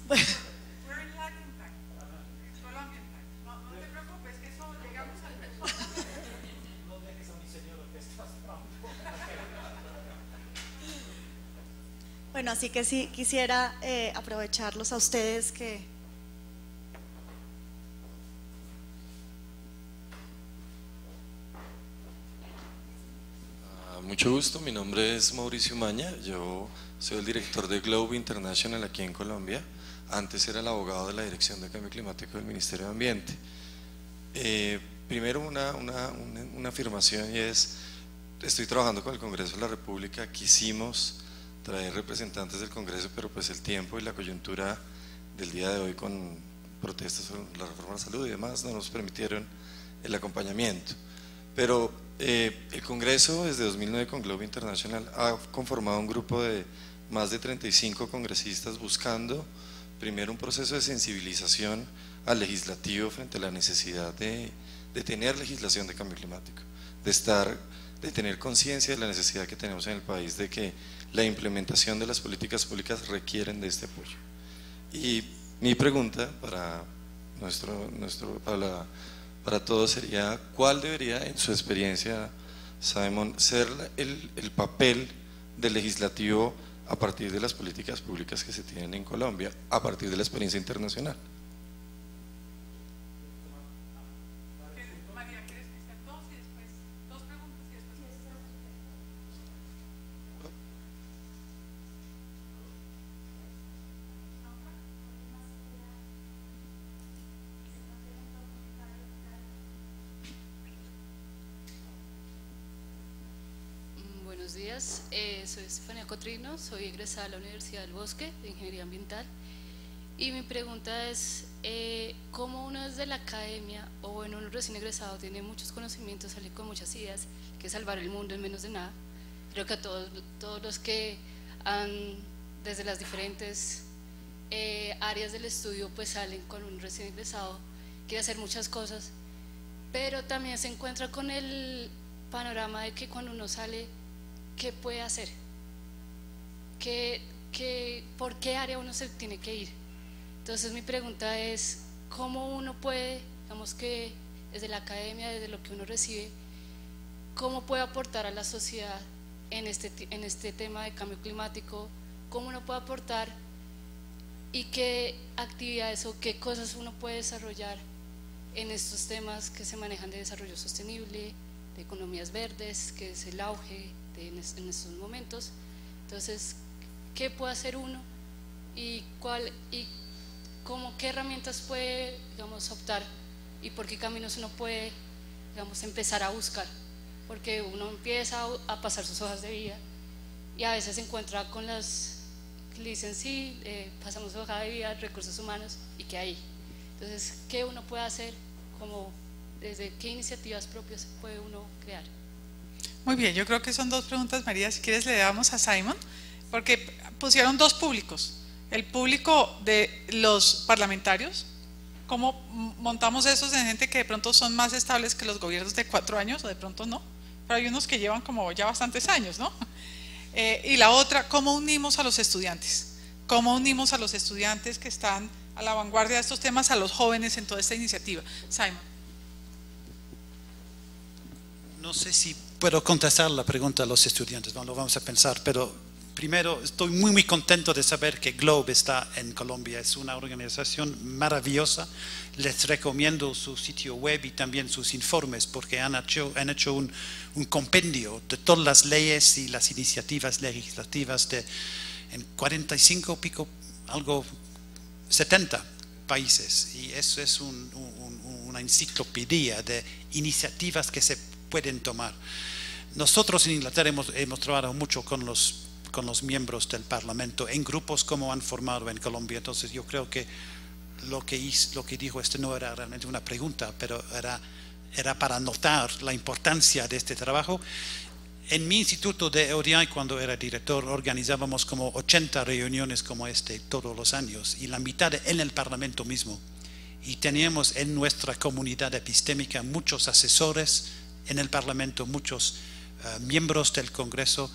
Bueno. Bueno, así que sí quisiera aprovecharlos a ustedes que... Mucho gusto, mi nombre es Mauricio Maña, yo soy el director de Globe International aquí en Colombia. Antes era el abogado de la Dirección de Cambio Climático del Ministerio de Ambiente. Primero una afirmación, y es, estoy trabajando con el Congreso de la República. Quisimos traer representantes del Congreso, pero pues el tiempo y la coyuntura del día de hoy con protestas sobre la reforma de la salud y demás no nos permitieron el acompañamiento. Pero el Congreso desde 2009 con Globe International ha conformado un grupo de más de 35 congresistas buscando primero un proceso de sensibilización al legislativo frente a la necesidad de tener legislación de cambio climático, de tener conciencia de la necesidad que tenemos en el país de que la implementación de las políticas públicas requieren de este apoyo. Y mi pregunta para todos sería, ¿cuál debería, en su experiencia, Simon, ser el papel del legislativo a partir de las políticas públicas que se tienen en Colombia, a partir de la experiencia internacional? Buenos días, soy Estefanía Cotrino, soy egresada de la Universidad del Bosque de Ingeniería Ambiental, y mi pregunta es, ¿cómo uno desde la academia, o bueno, uno recién egresado tiene muchos conocimientos, sale con muchas ideas, que salvar el mundo en menos de nada? Creo que a todos los que han, desde las diferentes áreas del estudio, pues salen con un recién egresado, quiere hacer muchas cosas, pero también se encuentra con el panorama de que cuando uno sale, ¿qué puede hacer? ¿Por qué área uno se tiene que ir? Entonces mi pregunta es, ¿cómo uno puede, digamos que desde la academia, desde lo que uno recibe, cómo puede aportar a la sociedad en este tema de cambio climático? ¿Cómo uno puede aportar y qué actividades o qué cosas uno puede desarrollar en estos temas que se manejan de desarrollo sostenible, de economías verdes, que es el auge en estos momentos? Entonces, ¿qué puede hacer uno y qué herramientas puede, digamos, optar y por qué caminos uno puede, digamos, empezar a buscar? Porque uno empieza a pasar sus hojas de vida y a veces se encuentra con las que le dicen sí, pasamos su hoja de vida, recursos humanos, y que ahí. Entonces, ¿qué uno puede hacer? ¿Desde qué iniciativas propias puede uno crear? Muy bien, yo creo que son dos preguntas, María. Si quieres le damos a Simon, porque pusieron dos públicos: el público de los parlamentarios, cómo montamos esos en gente que de pronto son más estables que los gobiernos de 4 años, o de pronto no, pero hay unos que llevan como ya bastantes años, ¿no? Y la otra, cómo unimos a los estudiantes, que están a la vanguardia de estos temas, a los jóvenes en toda esta iniciativa. Simon. No sé si puedo contestar la pregunta a los estudiantes, no lo vamos a pensar, pero primero estoy muy contento de saber que Globe está en Colombia. Es una organización maravillosa. Les recomiendo su sitio web y también sus informes, porque han hecho un compendio de todas las leyes y las iniciativas legislativas en 45 pico, 70 países, y eso es una enciclopedia de iniciativas que se pueden tomar. Nosotros en Inglaterra hemos trabajado mucho con los miembros del Parlamento en grupos como han formado en Colombia. Entonces yo creo que lo que dijo no era realmente una pregunta, pero era para notar la importancia de este trabajo. En mi instituto de ODI, cuando era director, organizábamos como 80 reuniones como todos los años, y la mitad en el Parlamento mismo. Y teníamos en nuestra comunidad epistémica muchos asesores en el Parlamento, muchos miembros del Congreso,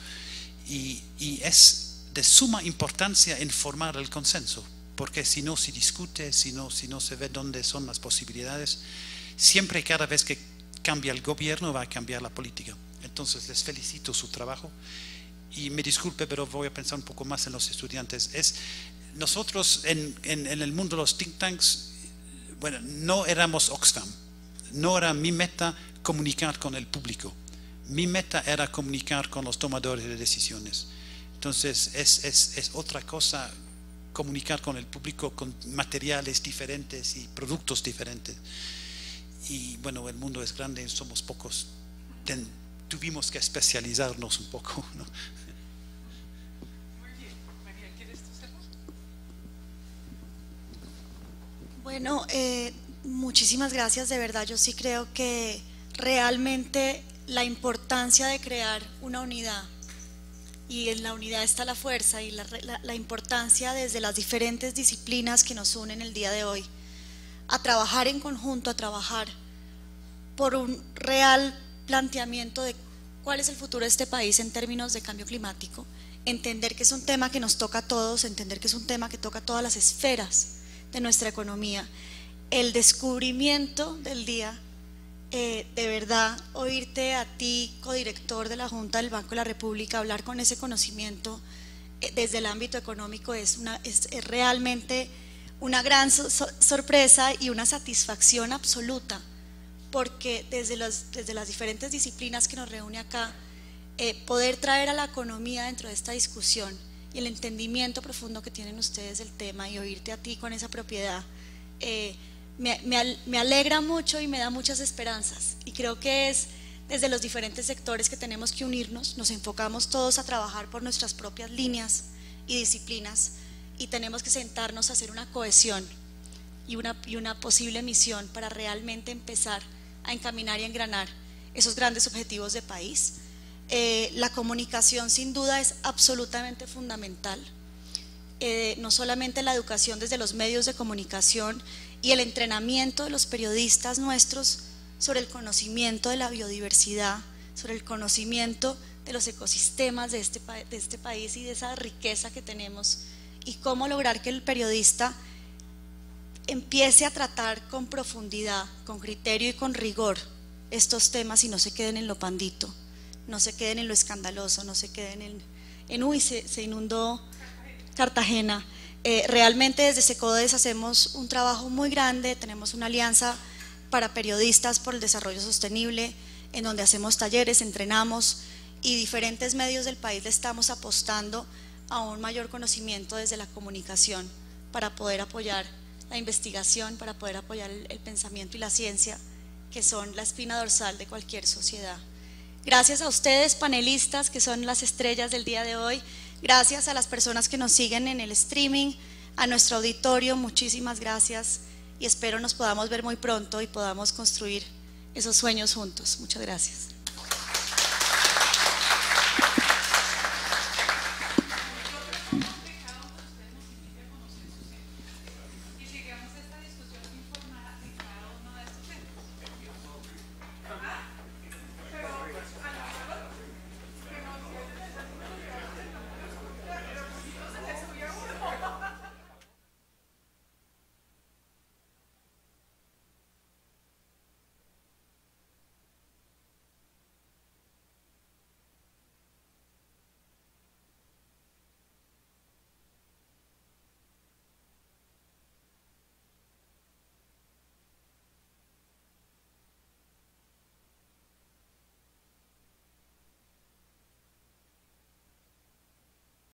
y es de suma importancia en formar el consenso, porque si no se discute, si no se ve dónde son las posibilidades, siempre, cada vez que cambia el gobierno, va a cambiar la política. Entonces les felicito su trabajo, y me disculpe, pero voy a pensar un poco más en los estudiantes, nosotros en el mundo de los think tanks, bueno, no éramos Oxfam, no era mi meta comunicar con el público, mi meta era comunicar con los tomadores de decisiones. Entonces es otra cosa comunicar con el público con materiales diferentes y productos diferentes. Y bueno, el mundo es grande, somos pocos, tuvimos que especializarnos un poco, ¿no? Muy bien. María, ¿quieres tú cerrar? Bueno, muchísimas gracias, de verdad. Yo sí creo que realmente la importancia de crear una unidad, y en la unidad está la fuerza, y la importancia desde las diferentes disciplinas que nos unen el día de hoy, a trabajar en conjunto, a trabajar por un real planteamiento de cuál es el futuro de este país en términos de cambio climático, entender que es un tema que nos toca a todos, entender que es un tema que toca a todas las esferas de nuestra economía. El descubrimiento del día, de verdad, oírte a ti, codirector de la Junta del Banco de la República, hablar con ese conocimiento desde el ámbito económico es realmente una gran sorpresa y una satisfacción absoluta, porque desde las diferentes disciplinas que nos reúne acá, poder traer a la economía dentro de esta discusión y el entendimiento profundo que tienen ustedes del tema y oírte a ti con esa propiedad, me alegra mucho y me da muchas esperanzas, y creo que es desde los diferentes sectores que tenemos que unirnos, nos enfocamos todos a trabajar por nuestras propias líneas y disciplinas, y tenemos que sentarnos a hacer una cohesión y una posible misión para realmente empezar a encaminar y engranar esos grandes objetivos de país. La comunicación sin duda es absolutamente fundamental, no solamente la educación desde los medios de comunicación y el entrenamiento de los periodistas nuestros sobre el conocimiento de la biodiversidad, sobre el conocimiento de los ecosistemas de este país y de esa riqueza que tenemos, y cómo lograr que el periodista empiece a tratar con profundidad, con criterio y con rigor estos temas y no se queden en lo pandito, no se queden en lo escandaloso, no se queden en uy, se inundó Cartagena. Realmente desde Secodes hacemos un trabajo muy grande, tenemos una alianza para periodistas por el desarrollo sostenible, en donde hacemos talleres, entrenamos, y diferentes medios del país le estamos apostando a un mayor conocimiento desde la comunicación para poder apoyar la investigación, para poder apoyar el pensamiento y la ciencia, que son la espina dorsal de cualquier sociedad. Gracias a ustedes, panelistas, que son las estrellas del día de hoy. Gracias a las personas que nos siguen en el streaming, a nuestro auditorio, muchísimas gracias, y espero nos podamos ver muy pronto y podamos construir esos sueños juntos. Muchas gracias.